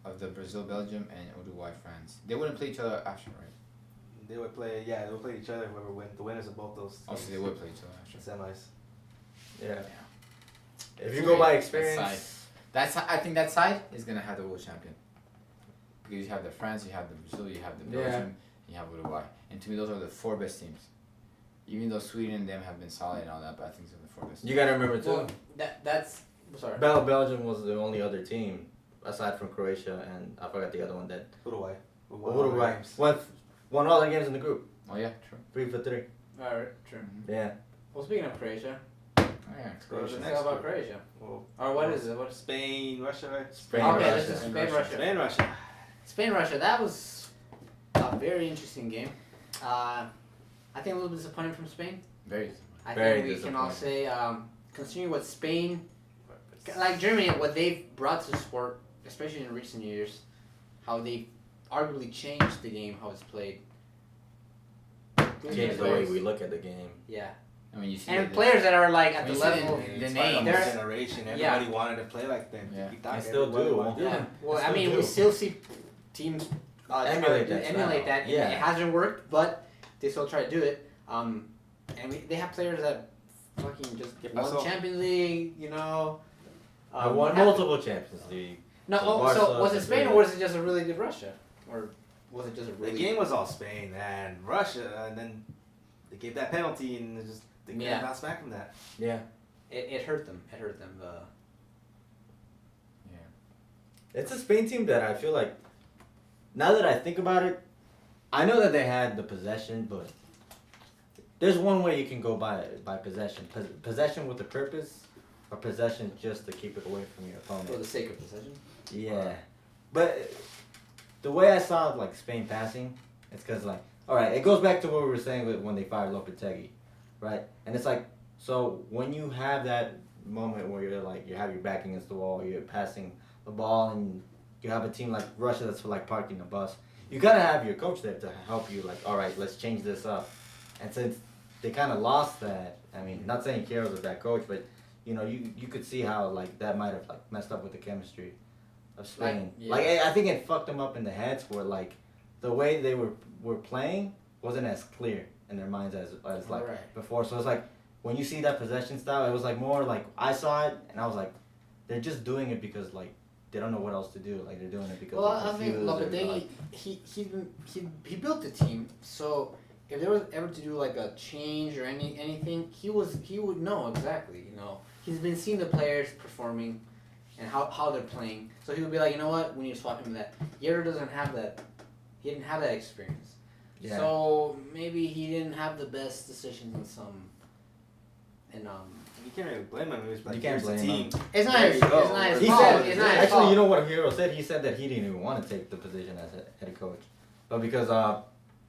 of the Brazil, Belgium, and Uruguay, France, they wouldn't play each other after, right? they would play each other. Whoever wins, the winners of both those. Oh, so they would play each other after. semis. Yeah. If you go by experience, That's I think that side is gonna have the world champion. Because you have the France, you have the Brazil, you have the Yeah. Belgium, you have Uruguay. And to me, those are the 4 best teams. Even though Sweden and them have been solid and all that, but I think those are the 4 best teams. You gotta remember too. Well, that's sorry. Belgium was the only other team aside from Croatia and I forgot the other one that Uruguay. Uruguay won all their games in the group. Oh, yeah, true. 3-3. All right, true. Yeah. Well, speaking of Croatia, Oh, yeah. let's Croatia talk next about group. Croatia. Well, Or what is it? What is Spain, Russia, right? Spain, okay, Russia. this is Spain, Russia. Spain, Russia. Spain, Russia. That was a very interesting game. I think a little disappointing from Spain. Very. I Very think we can all say, considering what Spain, like Germany, what they've brought to sport, especially in recent years, how they arguably changed the game, how it's played. Change the way we look at the game. Yeah. I mean, you see And the- players that are like at When the you see level. the It's name. like They're- a generation. yeah. Everybody wanted to play like them. Yeah. Tiki-taka, They still everybody do. wanted to Yeah. Well, They I still mean, we do. still see teams try Emulate to that emulate style. that. Yeah. It hasn't worked, but they still try to do it. And they have players that fucking just won pasó? Champions League, you know. I won what multiple Champions League. No, So so Barca was it is Spain really- or was it just a really good Russia? Or was it just a The really game was all Spain and Russia, and then they gave that penalty, and they couldn't Yeah. bounce back from that. Yeah. It hurt them. It hurt them. Yeah. It's a Spain team that I feel like, now that I think about it, I know that they had the possession, but there's one way you can go by possession. Possession with a purpose, or possession just to keep it away from your for opponent. the sake of possession. Yeah. But the way I saw like Spain passing, it's because like, all right, it goes back to what we were saying when they fired Lopetegui, right? And it's like, so when you have that moment where you're like, you have your back against the wall, you're passing the ball, and you have a team like Russia that's like parking the bus, you gotta have your coach there to help you. Like, all right, let's change this up. And since they kind of lost that, I mean, not saying Kiero's a bad coach, but you know, you could see how like that might have like messed up with the chemistry of Spain. Like, yeah. Like I think it fucked them up in the heads where like the way they were playing wasn't as clear in their minds as like Right. before. So it's like when you see that possession style, it was like more like I saw it and I was like, they're just doing it because like they don't know what else to do. Like they're doing it because Well, they're I think confused or, Lopetegui, like, he built the team. So if there was ever to do like a change or anything, he would know exactly. You know, he's been seeing the players performing and how they're playing. So he would be like, you know what, we need to swap him that. Yero doesn't have that. He didn't have that experience. Yeah. So maybe he didn't have the best decisions in some. And You can't really blame him. It was like, You can't here's the blame team. it's not There his. you go. It's not his He fault. said, It's not his actually, fault. you know what Hero said? He said that he didn't even want to take the position as a head coach. But because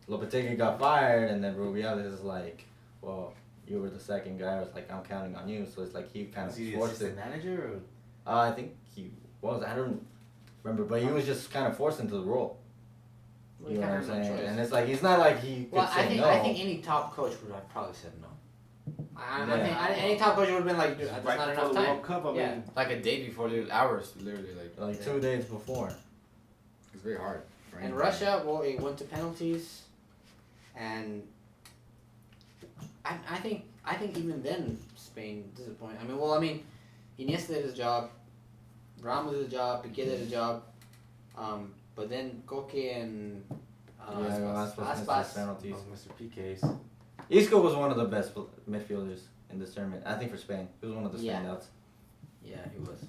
Lopetegui got fired and then Rubiales is like, well, you were the second guy. I was like, I'm counting on you. So it's like he kind Was of he the forced it. assistant manager? Or? I think he was. I don't remember. But he was just kind of forced into the role. Well, You he know what I'm kinda had no saying? choice. And it's like, he's not like he could Well, say no. I think any top coach would have probably said no. I Yeah. think any top coach would have been like, dude, that's Right not before enough the time. World Cup, I Yeah. mean, Like a day before, hours, literally. Like, Like 2 days before. it's very hard. for And anybody. Russia, well, it went to penalties, and I think even then Spain disappointed. I mean, Iniesta did his job, Ramos did his job, Piqué did his job, but then Koke and Aspas missed penalties. oh, Mr. PK's. Isco was one of the best midfielders in this tournament. I think for Spain, he was one of the Yeah. standouts. yeah, he was.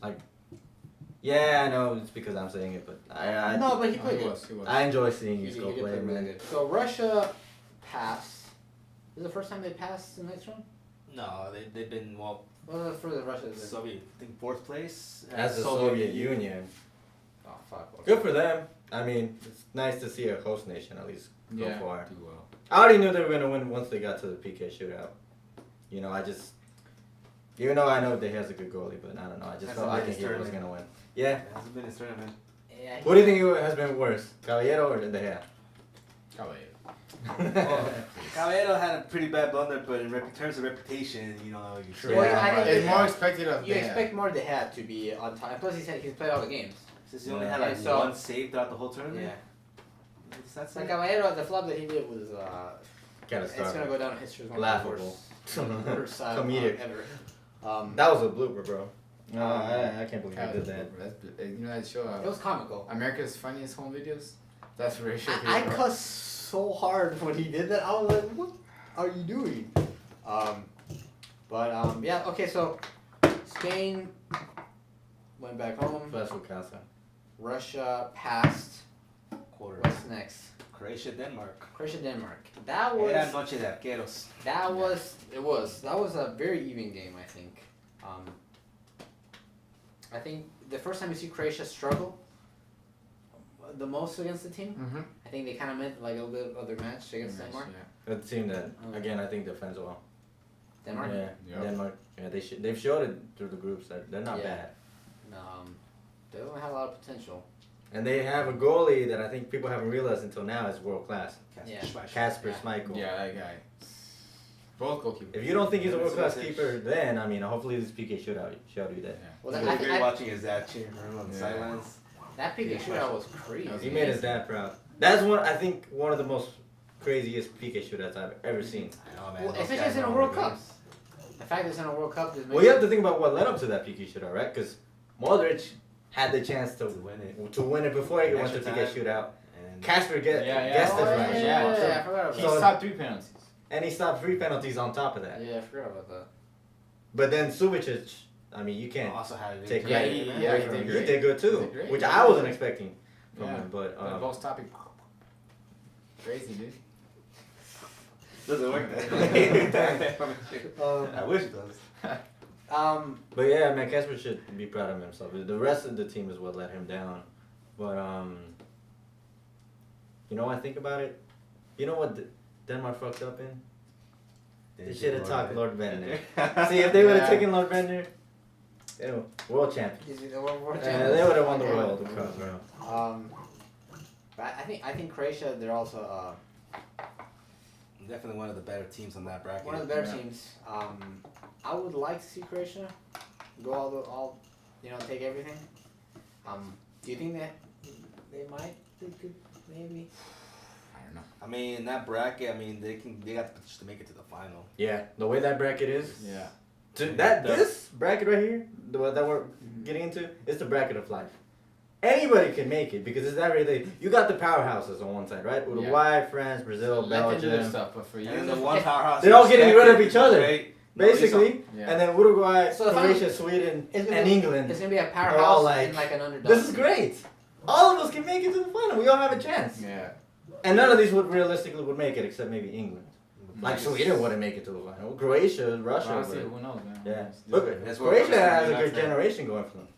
Yeah, I know it's because I'm saying it, but I No, but he No, played he good. was. He was. I enjoy seeing He Isco did play, play really man. good. So Russia passed. This is the first time they passed the next round. No, they've been, well, What was the further Russia? Did? Soviet, I think 4th place. As the Soviet Union. Oh fuck. Okay. Good for them. I mean, it's nice to see a host nation at least go Yeah, far. do well. I already knew they were gonna win once they got to the PK shootout. You know, even though I know they has a good goalie, but I don't know. I just Hasn't felt been like his he was tournament. gonna win. Yeah. It hasn't been his tournament. Yeah, What do you think has been worse, Caballero or De Gea? Caballero. Caballero had a pretty bad blunder, but in terms of reputation, you know, you True. Well, I think It's they- more expected of You them. expect more De Gea to be on time. Plus, he said he's played all the games. Since he only Yeah. had like And so- one save throughout the whole tournament. Yeah. What's that Like say? Caballero, the flop that he did was it's gonna go down in history as one Laughable. of the worst Comedic. ever. That was a blooper, bro. No, I can't believe he did that. You know that show? It was comical. America's Funniest Home Videos. That's where he I cussed so hard when he did that. I was like, "What are you doing?" Yeah. Okay, so Spain went back home. That's what Casa. Russia passed. Quarter. What's next? Croatia, Denmark. Croatia, Denmark. That Era was. noche de arqueros. That was a very even game. I think. I think the first time you see Croatia struggle the most against the team, Mm-hmm. I think they kind of meant like a little bit of their match against Denmark. A team that, again, I think defends well. Denmark. Yeah, Yep. Denmark. Yeah, they've showed it through the groups that they're not Yeah. bad. They don't have a lot of potential. And they have a goalie that I think people haven't realized until now is world class. Yeah. Casper Yeah. Schmeichel. Yeah, that guy. Both goalkeepers. If you don't think he's a world class That's- keeper, then I mean, hopefully this PK shootout showed you that. Well, It's that, really great watching his dad cheering for him on the Yeah. sidelines. that PK shootout was crazy. He made his dad proud. That's one of the most craziest PK shootouts I've ever seen. I know, man. Well, Those especially guys in a know World the Cup. games. The fact that it's in a World Cup is Well, you have to think about what led up to that PK shootout, right? Because Modric had the chance To win it. to win it before he went to Extra PK time. shootout. And Casper guessed Oh, it right. yeah, I forgot about He So- stopped 3 penalties. And he stopped 3 penalties on top of that. that. Yeah, I forgot about that. But then Subicic, I mean, you can't also had a take Yeah, credit he- away yeah, he from did him. great. He did good too, He did great. which I wasn't expecting from Yeah. him. But Both stopping. Crazy, dude. doesn't work that way. I wish it does. but yeah, man, Casper should be proud of himself. The rest of the team is what let him down. But you know, I think about it. You know what Denmark fucked up in? They should have talked Lord Bender. See, if they would have Yeah. taken Lord Bender, world champion. Is it the World They would have won the Yeah. World Cup, bro. But I think Croatia, they're also Definitely one of the better teams on that bracket. one of the better Yeah. teams. I would like to see Croatia go all take everything. Do you think that they could maybe? I don't know. I mean, in that bracket, I mean, they got the potential to make it to the final. Yeah, the way that bracket is, Yeah. this bracket right here, the one that we're getting into, it's the bracket of life. Anybody can make it because it's that really. You got the powerhouses on one side, right? Uruguay, France, Brazil, Let them do their Belgium. stuff, but for you, And then the one powerhouse. They're all getting rid of expected each other, great. basically. Yeah. And then Uruguay, So the Croatia, Sweden, It's gonna and be, England. It's gonna be a all powerhouse like, and like an underdog. This is great. All of us can make it to the final. We all have a chance. Yeah. And none of these would make it except maybe England. Like Nice. Sweden wouldn't make it to the final. Croatia, Russia. Honestly, would. who knows, man? Yeah. It's Look, different. That's what Croatia Croatia has a is, good man. generation going for them.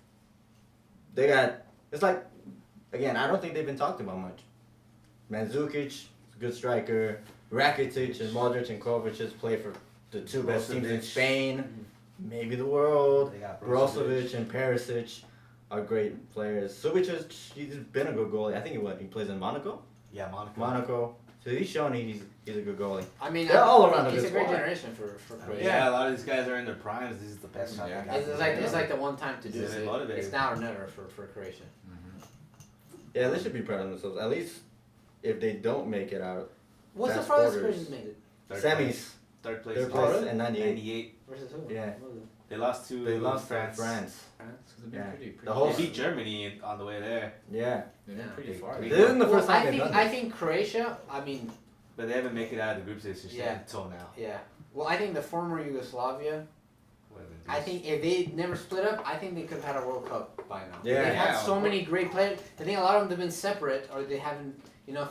They got. It's like, again, I don't think they've been talked about much. Mandzukic, good striker. Rakitic and Modric and Kovacic play for the two best teams in Brozovic. Spain, maybe the world. They got Brozovic and Perisic are great players. Subicic, he's been a good goalie. I think he plays in Monaco. Yeah, Monaco. Monaco. So he's shown he's a good goalie. I mean, They're all around a It's good a great squad. generation for Croatia. Yeah, a lot of these guys are in their primes. This is the best shot. Yeah. they got. It's like the one time to do They're it. motivated. It's now or never for Croatia. Yeah, they should be proud of themselves. At least if they don't make it out, What's Fast the farthest quarters. Croatia's made it? Third semis, place. Third place. third Oh, place, really? and 98. 98. Versus who? Yeah. What was it? They lost to They lost to France. France. France? They've been Yeah. pretty The whole- They beat Germany on the way there, Yeah. They've been Yeah. pretty They- far. they- This isn't the first Well, time they've done I this. think Croatia. I mean, but they haven't made it out of the group stage Yeah. until now. yeah. Well, I think the former Yugoslavia. What did they do? I think if they never split up, I think they could have had a World Cup by now. Yeah. They've had Yeah, so of many great players. I think a lot of them have been separate, or they haven't. Yeah,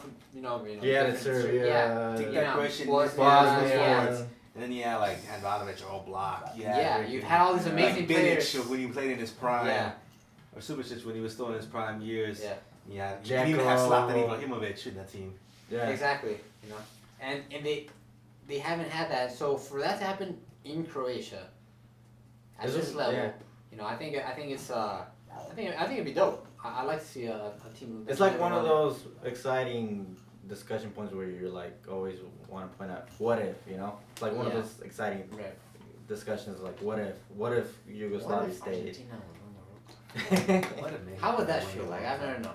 different- Serbia. Yeah. Take You that know, Croatian Bosnia, Bosnia. yeah. And then you had like Handanovic or Oblak. Yeah, you've had all these amazing like Bilic players. when he played in his prime. Yeah. Or Subicic when he was still in his prime years. Yeah. Yeah. You can even have Dzeko. Zlatan Ibrahimovic in that team. Yeah. Exactly. And they haven't had that. So for that to happen in Croatia at This this is- level, yeah. I think it's I think it'd be dope. I like to see a team. It's like one of those exciting discussion points where you're like always want to point out what if, It's like one of Yeah. those exciting Right. discussions like what if Yugoslavia What if stayed. Argentina was on the World Cup? What a man. How would that feel like? I've never known.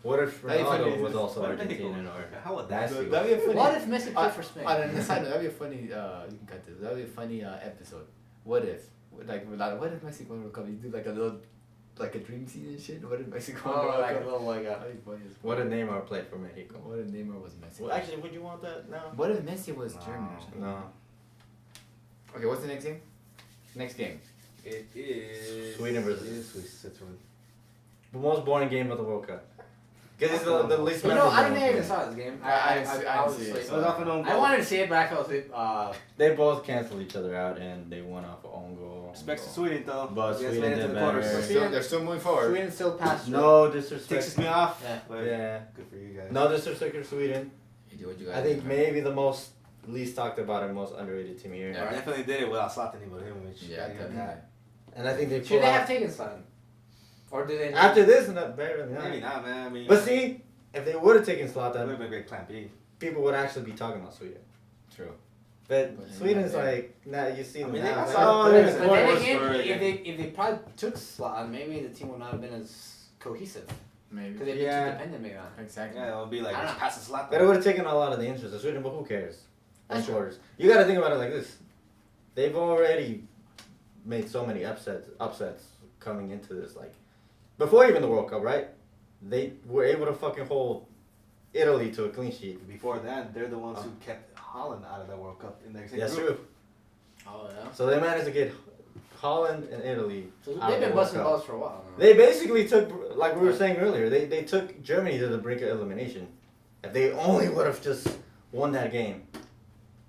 What if That'd be funny. Ronaldo was also What if they go- Argentinian or How would that Messi feel? That'd be a funny. What if Messi played for Spain? On the side note, that'd be a funny. You can cut this. That'd be a funny episode. What if what did Mexico World Cup? You do like a little, like a dream team and shit. What did Mexico Oh, World like Cup? a little like That'd be funny as What fuck. a Neymar played for Mexico. What if Neymar was Mexico? Well, actually, would you want that now? What if Messi was German or something? No. Okay, what's the next game? Next game. It is Sweden versus- it is Switzerland. The most boring game of the World Cup. Because it's the least You know, memorable. I didn't one. even saw this game. I didn't see was it, asleep. So it was off an own I goal. wanted to see it, but I fell asleep. They both canceled each other out and they won off an own goal. Respects to Sweden though. But You guys Sweden made it to did the better. quarters. They're still moving forward. Sweden still passed. No disrespect. Takes me off. Yeah. But Yeah. good for you guys. No disrespect to Sweden. You do what you guys I think do. maybe the most least talked about and most underrated team here. Yeah. Definitely did it without Zlatan Ibrahimovic. Yeah, Gotta give him definitely. And I think they Should pulled they have out. taken Slatan? Or do they? After this, not better than Maybe that. not, man. I mean, But see, if they would have taken that would have Zlatan, been a great plan B. people would actually be talking about Sweden. True. But But Sweden's yeah. like, nah, you see I them mean, they now. got like, solid oh, players, they're But then forwards. again, Forsberg if they probably took Slatan, maybe the team would not have been as cohesive Maybe. because they'd be Yeah. too dependent maybe on it. Exactly. Yeah, it'll be like I don't just know. pass the Zlatan. But it would have taken a lot of the interest of Sweden, but who cares? That's true. Quarters. You got to think about it like this: they've already made so many upsets coming into this. Like before even the World Cup, right? They were able to fucking hold Italy to a clean sheet. Before that, they're the ones who kept Holland out of that World Cup in their same That's group. true. Oh yeah. So they managed to get Holland and Italy. So out they've of the been World busting Cup. balls for a while. Now. They basically took, like we were saying earlier, they took Germany to the brink of elimination. If they only would have just won that game,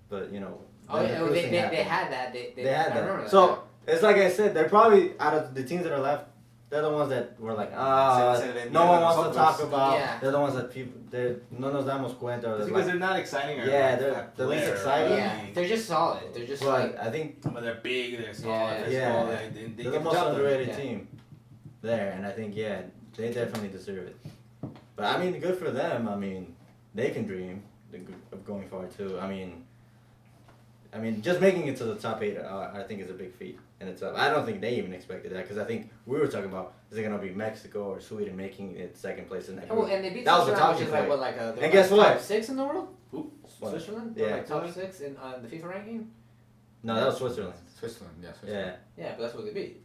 but you know. Oh then the yeah, cruising they happened. had that. They They had I remember that. that. So it's like I said, they're probably out of the teams that are left. They're the ones that were like, no one wants to talk about. Yeah. They're the ones that people, no nos damos cuenta. Or It's they're because like, they're not exciting. Or Yeah, like they're that the least player, exciting. yeah, they're just solid. They're just like but I think But they're big. They're small. Yeah. They're Yeah. small. They they're get the the most job done. underrated Yeah. team there, and I think they definitely deserve it. But I mean, good for them. I mean, they can dream of going far too. I mean, just making it to the top 8, I think is a big feat in itself. I don't think they even expected that because I think we were talking about is it gonna be Mexico or Sweden making it second place in that oh, group. and they beat That was the Switzerland, which talking is like point. what, like And they're guess like what? top 6 in the world. What? Switzerland, they're Yeah. like top 6 in the FIFA ranking. No, that was Switzerland. Switzerland, yeah. Switzerland. Yeah, Yeah, but that's what they beat.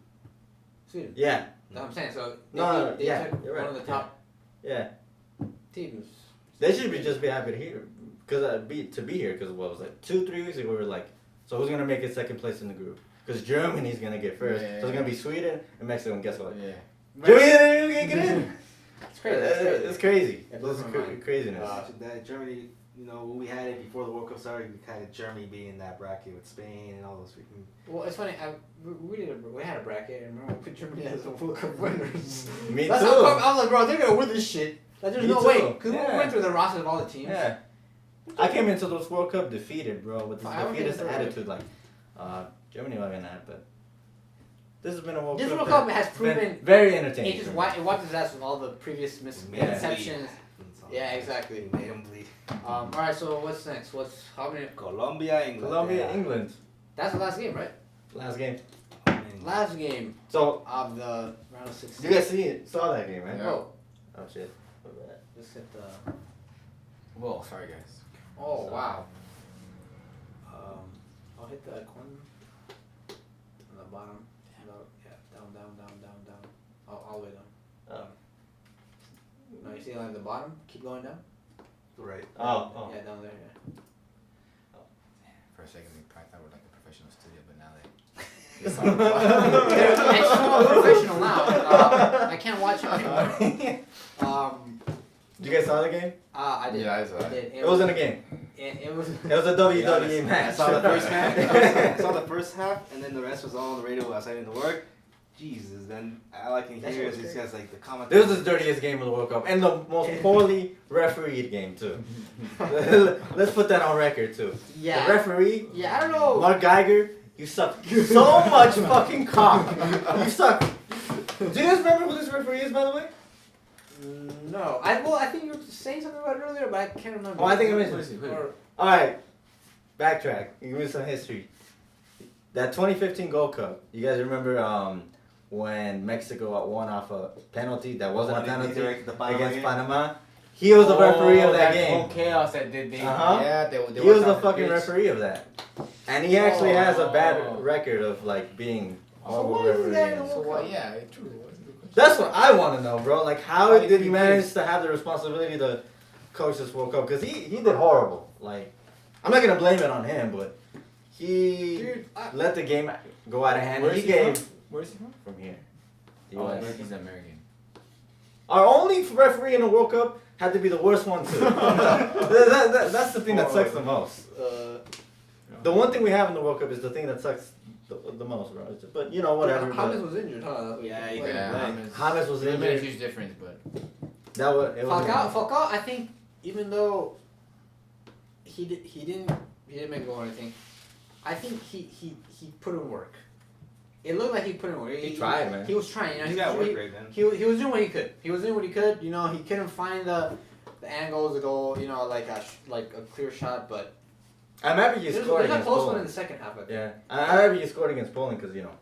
Sweden. yeah, That's what I'm saying. So No, they yeah, took you're one right. of the top yeah. teams. They should just be happy to hear, to be here. Because what was it, 2-3 weeks ago we were like, so who's gonna make it second place in the group? Because Germany's gonna get first, Yeah. so it's gonna be Sweden and Mexico. And guess what? Yeah. Germany can't get in. It's crazy. It's crazy. It's crazy. It blows This is my mind. craziness. That Germany, you know, when we had it before the World Cup started, we had Germany be in that bracket with Spain and all those freaking. Well, it's funny. We had a bracket, and remember we put Germany as the World Cup winners. Me That's too. how come I was like, bro, they're gonna win this shit. Like, there's Me no too. way. Because Yeah. we went through the roster of all the teams. Yeah. I came into those World Cup defeated, bro, with this I don't defeatist think so. attitude. Like, Germany might win that, but this has been a World This Cup. World that Cup has has been proven very entertaining. it just for me. wiped his ass with all the previous misconceptions. Yeah, exactly. Made him bleed. All right, so what's next? How many? Colombia, England. Colombia, England, That's the last game, right? last game. Last game So of the round of 16. you guys saw that game, right? Yeah. Oh, Oh shit. just hit the. Whoa, sorry guys. Oh wow. I'll hit the corner on the bottom. Yeah, down. All the way down. Oh. No, you see like the bottom? Keep going down. Right. Oh. Yeah, down there. Yeah. For a second, we probably thought we were like a professional studio, but now It's so professional now. I can't watch it anymore. Did you guys saw the game? I did. Yeah, I saw I it. did. It wasn't a game. It was. It was a WWE match. I saw the first half. I saw the first half, and then the rest was all on the radio outside in the work. Jesus, then all I can That's hear is what's these great. guys like the comment. This was the dirtiest game of the World Cup and the most poorly refereed game too. Let's put that on record too. Yeah. The referee, Yeah, I don't know. Mark Geiger, you suck so much fucking cock. You suck. Do you guys remember who this referee is, by the way? No. I think you were saying something about it earlier, but I can't remember. Oh, I think I mentioned it. Or- All right, backtrack. Give me some history. That 2015 Gold Cup. You guys remember when Mexico won off a penalty that wasn't a penalty against Panama? He was the referee of that game. Whole chaos that they Uh-huh. yeah, they He was worked the on fucking pitch. referee of that. And he actually has a Oh. bad record of like being All So the why is referees. that in the So World what? Cup? Yeah, it's true. That's a good question. That's what I want to know, bro. Like, how How did did he he manage manage? to have the responsibility to coach this World Cup? Because he did horrible. Like, I'm not gonna blame it on him, but he Dude, let the game go out of hand. Where He is he gave from? Where is he from? from here. The Oh, US. he's American. Our only referee in the World Cup had to be the worst one too. That's the thing that sucks the most. The one thing we have in the World Cup is the thing that sucks the most, bro. But you know, whatever. James was injured, huh? Yeah, he Like, couldn't play. James was It made a injured. huge difference, but That was it. Was Falcao, I think, even though he didn't make a goal or anything, I think he put in work. It looked like he put in work. He tried, man. He was trying. You know, He's got work rate then. he was doing what he could. He was doing what he could. You know, he couldn't find the angles to go. You know, like a clear shot. But I'm happy you there's scored a against close one in Poland. the second half. I think. Yeah, I'm happy you scored against Poland because you know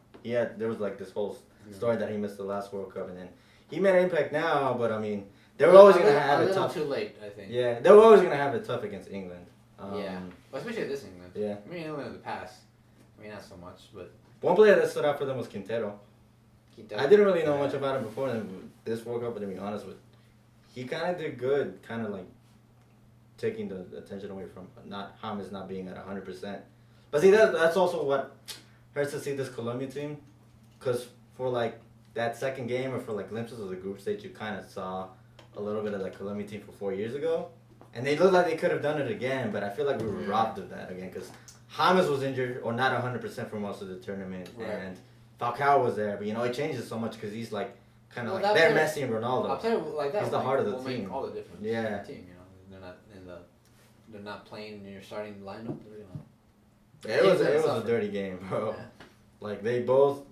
there was like this whole story that he missed the last World Cup, and then he made an impact now. But I mean, they were always gonna have a it little tough. too late, I think. Yeah, they were always gonna have it tough against England. Yeah. Well, especially this England. Yeah. I mean, England in the past. I mean, not so much, but One player that stood out for them was Quintero. he does. I didn't really know much about him before this World Cup, but to be honest with, he kind of did good, kind of like taking the attention away from James not being at 100%. But see, that's also what hurts to see this Colombia team, because for like that second game or for like glimpses of the group stage, you kind of saw a little bit of that Colombia team from 4 years ago, and they looked like they could have done it again. But I feel like we were robbed of that again because James was injured or not 100% for most of the tournament, Right. and Falcao was there. But you know, it changes so much because he's like kind of Well, like that they're player- Messi and Ronaldo. I'll tell you like that. He's the will heart of make- the will make team. all the difference. Yeah. In the team, you know, they're not in the, they're not playing in your starting lineup. You know. It was England a suffered. dirty game, bro. Yeah. Like they both,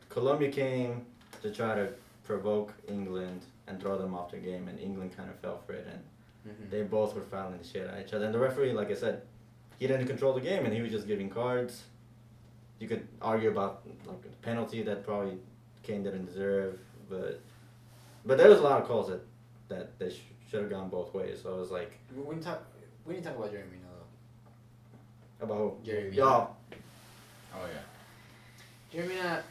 Colombia came to try to provoke England and throw them off their game, and England kind of fell for it, and Mhm. they both were fouling the shit at each other. And the referee, like I said, he didn't control the game, and he was just giving cards. You could argue about like the penalty that probably Kane didn't deserve, but there was a lot of calls that they should have gone both ways. So it was like We didn't talk about Jeremy Mina though. about who? Jeremy. Yo, oh yeah. Jeremy Mina,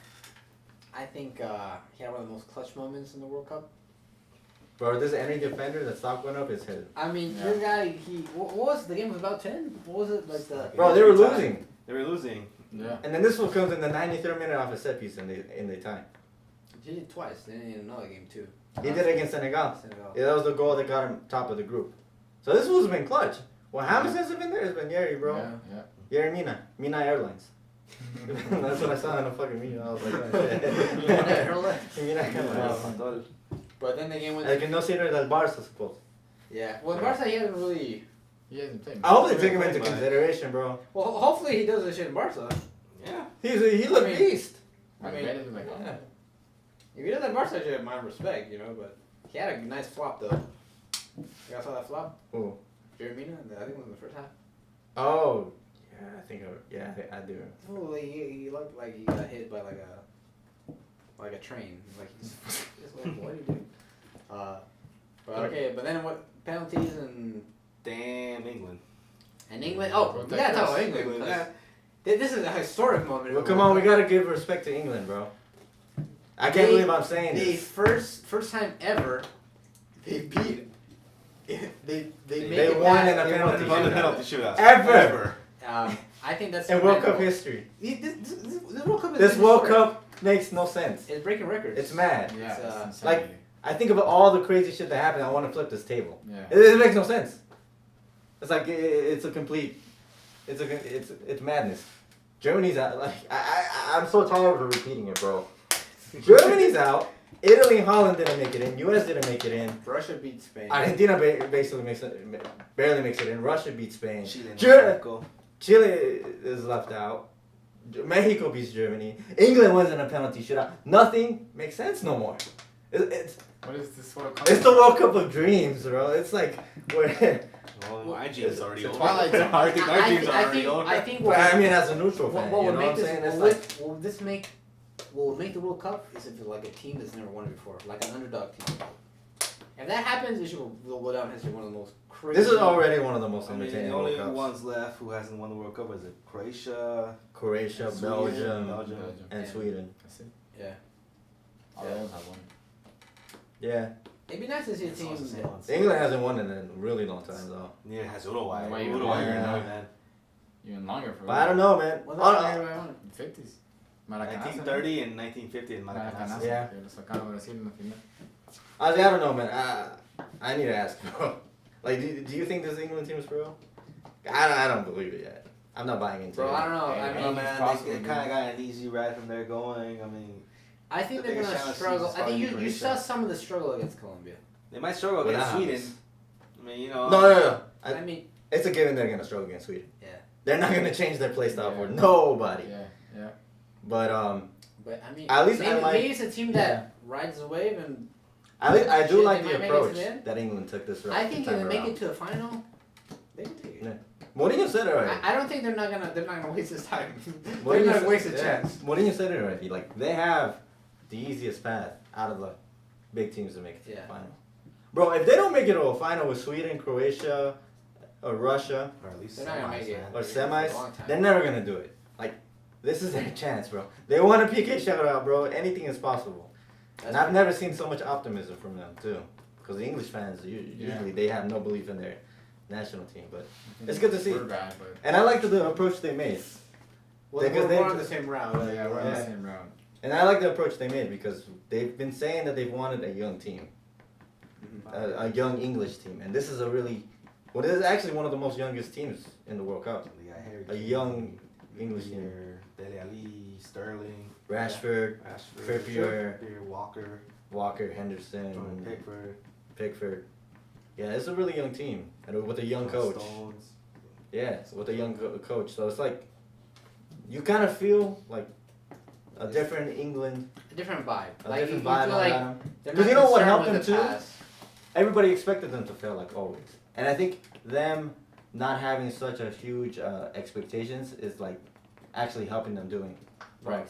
I think he had one of the most clutch moments in the World Cup. bro, this any defender that stock went up is his. I mean, Yeah. your guy, what was the game was about 10? What was it like the? Bro, they were losing. They were losing. Yeah. And then this one comes in the 93rd minute off a set piece and they tie. He did it twice. Then in another game too. He did it against Senegal. Senegal. Yeah, that was the goal that got him top of the group. So this was been clutch. Well, James hasn't been there. It's been Yeri, bro. Yeah. Yeri Mina Airlines. That's what I saw in the fucking media. I was like, oh, shit. Mina Airlines. Mina Airlines. But then the game went. El que no sirve del Barça, suppose. Yeah. Well, Barca he hasn't really. He hasn't played. I hope they take him Yeah, into but- consideration, bro. Well, hopefully he does this shit in Barca. Yeah. He looked I mean- beast. I I mean, mean, like, yeah. If he does that in Barca, I should have my respect, you know. But he had a nice flop though. You guys saw that flop? Who? Jeremy Mina. I think it was in the first half. Oh, yeah, I do. Oh, he looked like he got hit by like a train. Like he's like, what do you do? But okay, but then what penalties and Damn England. England? Oh, we gotta talk about England. England, because This is a historic moment. Well, come on, we gotta give respect to England, bro. I can't They- believe I'm saying The this. first time ever they beat. They make They it won past- in a they penalty Won the shootout. penalty shootout. Ever. I think that's In World Cup commendable. history. This World Cup is This World historic. Cup makes no sense. It's breaking records. It's mad. Yeah. It's, It's insanity. like- I think about all the crazy shit that happened. I want to flip this table. Yeah. It makes no sense. It's like it's a complete. It's madness. Germany's out. Like I'm so tired of repeating it, bro. Germany's out. Italy and Holland didn't make it in. U.S. didn't make it in. Russia beat Spain. Argentina basically barely makes it in. Russia beats Spain. Chile, Ger- Mexico. Chile is left out. Mexico beats Germany. England wins in a penalty shootout. Nothing makes sense no more. It's What is this World Cup? it's the World Cup of dreams, bro. It's like where Well, my dreams already it's over. Twilight Zone. I think our dreams are already over. I think I mean, as a neutral fan, what you would know make what I'm this saying? It's what like would this make what would make the World Cup is if it's like a team that's never won it before, like an underdog team. If that happens, it should will go down history one of the most crazy. This is already one of the most I mean, entertaining the only World Cups. ones left who hasn't won the World Cup is it Croatia, Croatia, Sweden, Belgium, and Sweden. That's it. Yeah. All of them have one. Yeah. It'd be nice to see a It's team. also the same that- ones. England hasn't won in a really long time though. Neither has Uruguay. Why Uruguay, Uruguay? you know, man. Even longer for But I don't know, man. What's Oh, that Uruguay won? 50s. Maracanazo. 1930 and 1950 in Maracanazo. Maracanazo. Yeah. Que lo sacaron a Brasil en la final. Honestly, I don't know, man. I need to ask, bro. Like, do you think this England team is for real? I don't believe it yet. I'm not buying into Bro, it. I don't know. Yeah, I I mean, mean, man, possible, they kind of got an easy ride from there going. I mean, I think the they're biggest gonna challenge struggle. is I think you Croatia. saw some of the struggle against Colombia. they might struggle With against Adams. Sweden. I mean, you know. No. I mean, It's a given they're gonna struggle against Sweden. Yeah. They're not gonna change their play style for Yeah. nobody. Yeah. But but I mean, At least I maybe, like- maybe it's a team that rides the wave, and I do Shit, like they the might make it to approach the end. that England took this round. I think if time they make around. it to the final, they can take it. Yeah. Mourinho said it already. I don't think they're not gonna waste this time. they're Mourinho not said- gonna waste a yeah. chance. Mourinho said it already. Like they have the easiest path out of the big teams to make it to Yeah. the final. Bro, if they don't make it to a final with Sweden, Croatia, or Russia, Or at least They're not gonna semis, make it. man. or For a semis, long time. they're never gonna do it. Like, this is their chance, bro. They want a PK shoutout, bro. Anything is possible. And I've never seen so much optimism from them too, because the English fans usually they have no belief in their national team. But it's good to see. We're bad, but And I like the approach they made. Well, Because we're they- on the same round. yeah, we're on the Yeah. same round. And I like the approach they made because they've been saying that they've wanted a young team, a young English team, and this is a really, well, this is actually one of the most youngest teams in the World Cup. They got Harry A Kane, young English team. Trippier, Dele Alli, Sterling, Rashford, Rashford, Trippier, Walker, Walker, Henderson, Jordan Pickford, Pickford. Yeah, it's a really young team and with a young John coach. Stones. Yeah, with a young coach. So it's like you kind of feel like a different England, A different vibe. a Like different you vibe feel on like them. they're 'Cause not you know what concerned helped with them the too? past. Everybody expected them to fail like always, and I think them not having such a huge expectations is like actually helping them doing right.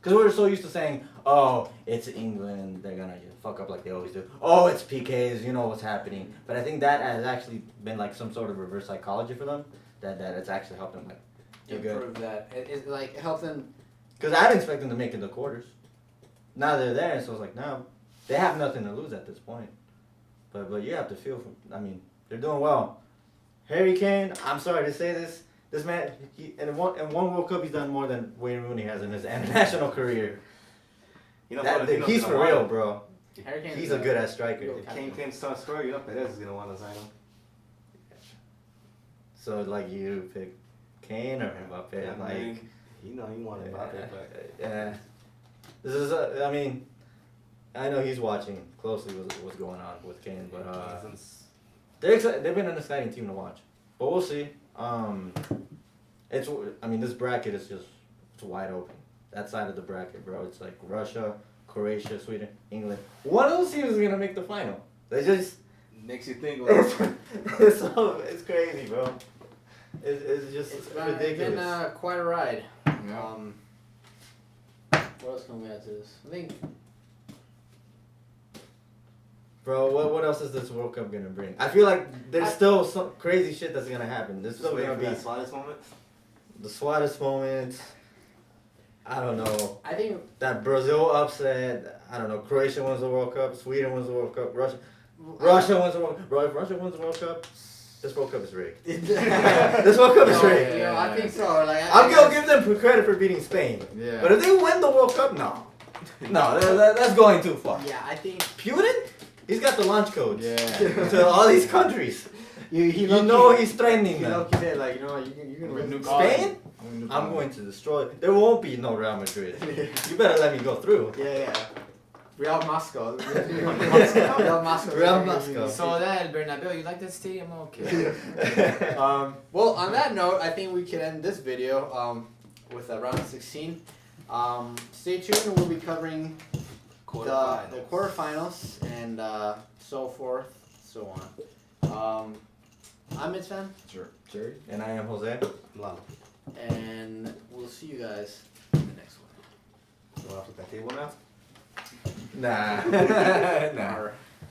Because we're so used to saying, "Oh, it's England; they're gonna just fuck up like they always do." Oh, it's PKs; you know what's happening. But I think that has actually been like some sort of reverse psychology for them. That it's actually helped them like do good. Improve that. It like help them. Because I didn't expect them to make it the quarters. Now they're there, so it's like, no, they have nothing to lose at this point. But you have to feel from. I mean, they're doing well. Harry Kane, I'm sorry to say this. This man, in one World Cup, he's done more than Wayne Rooney has in his international career. You know, That, Florentino's he's gonna for want real, him. bro. Harry Kane's He's a good ass striker. real If Kane can't start scoring, you know Perez is gonna want to sign him. So like you pick Kane or Mbappe, Yeah, like. I mean, you know he wanted Mbappe, but Yeah. This is. I mean, I know he's watching closely what's going on with Kane, but they've been an exciting team to watch. But we'll see. I mean, this bracket is just it's wide open. That side of the bracket, bro. It's like Russia, Croatia, Sweden, England. One of those teams is gonna make the final. They just. makes you think. It's crazy, bro. It's just It's been ridiculous. quite a ride. Yeah. What else can we add to this? I think Bro, what else is this World Cup gonna bring? I feel like there's still some crazy shit that's gonna happen. There's Just still waiting gonna for be that Suarez moment. the Suarez moment. I don't know. I think That Brazil upset. I don't know. Croatia wins the World Cup. Sweden wins the World Cup. Russia wins the World Cup. Bro, if Russia wins the World Cup, this World Cup is rigged. This World Cup is No, rigged. yeah, I think so. Like I'm gonna give them credit for beating Spain. Yeah. But if they win the World Cup, no. No, that's going too far. Yeah, I think Putin? He's got the launch codes Yeah. to all these countries. You know he's training he them. low-key said, like, you know what, you can With win. new Spain? I'm I'm going to destroy. There won't be no Real Madrid. You better let me go through. Yeah. Real Moscow. Real Moscow. Real Moscow. So that Bernabeu, you like that stadium? Okay. Well, on that note, I think we can end this video with round of 16. Stay tuned. We'll be covering the quarterfinals and so forth, so on. I'm Mitzvan, Sure. Jerry? And I am Jose. Lalo. and we'll see you guys in the next one. Go off with that table now. Nah. Or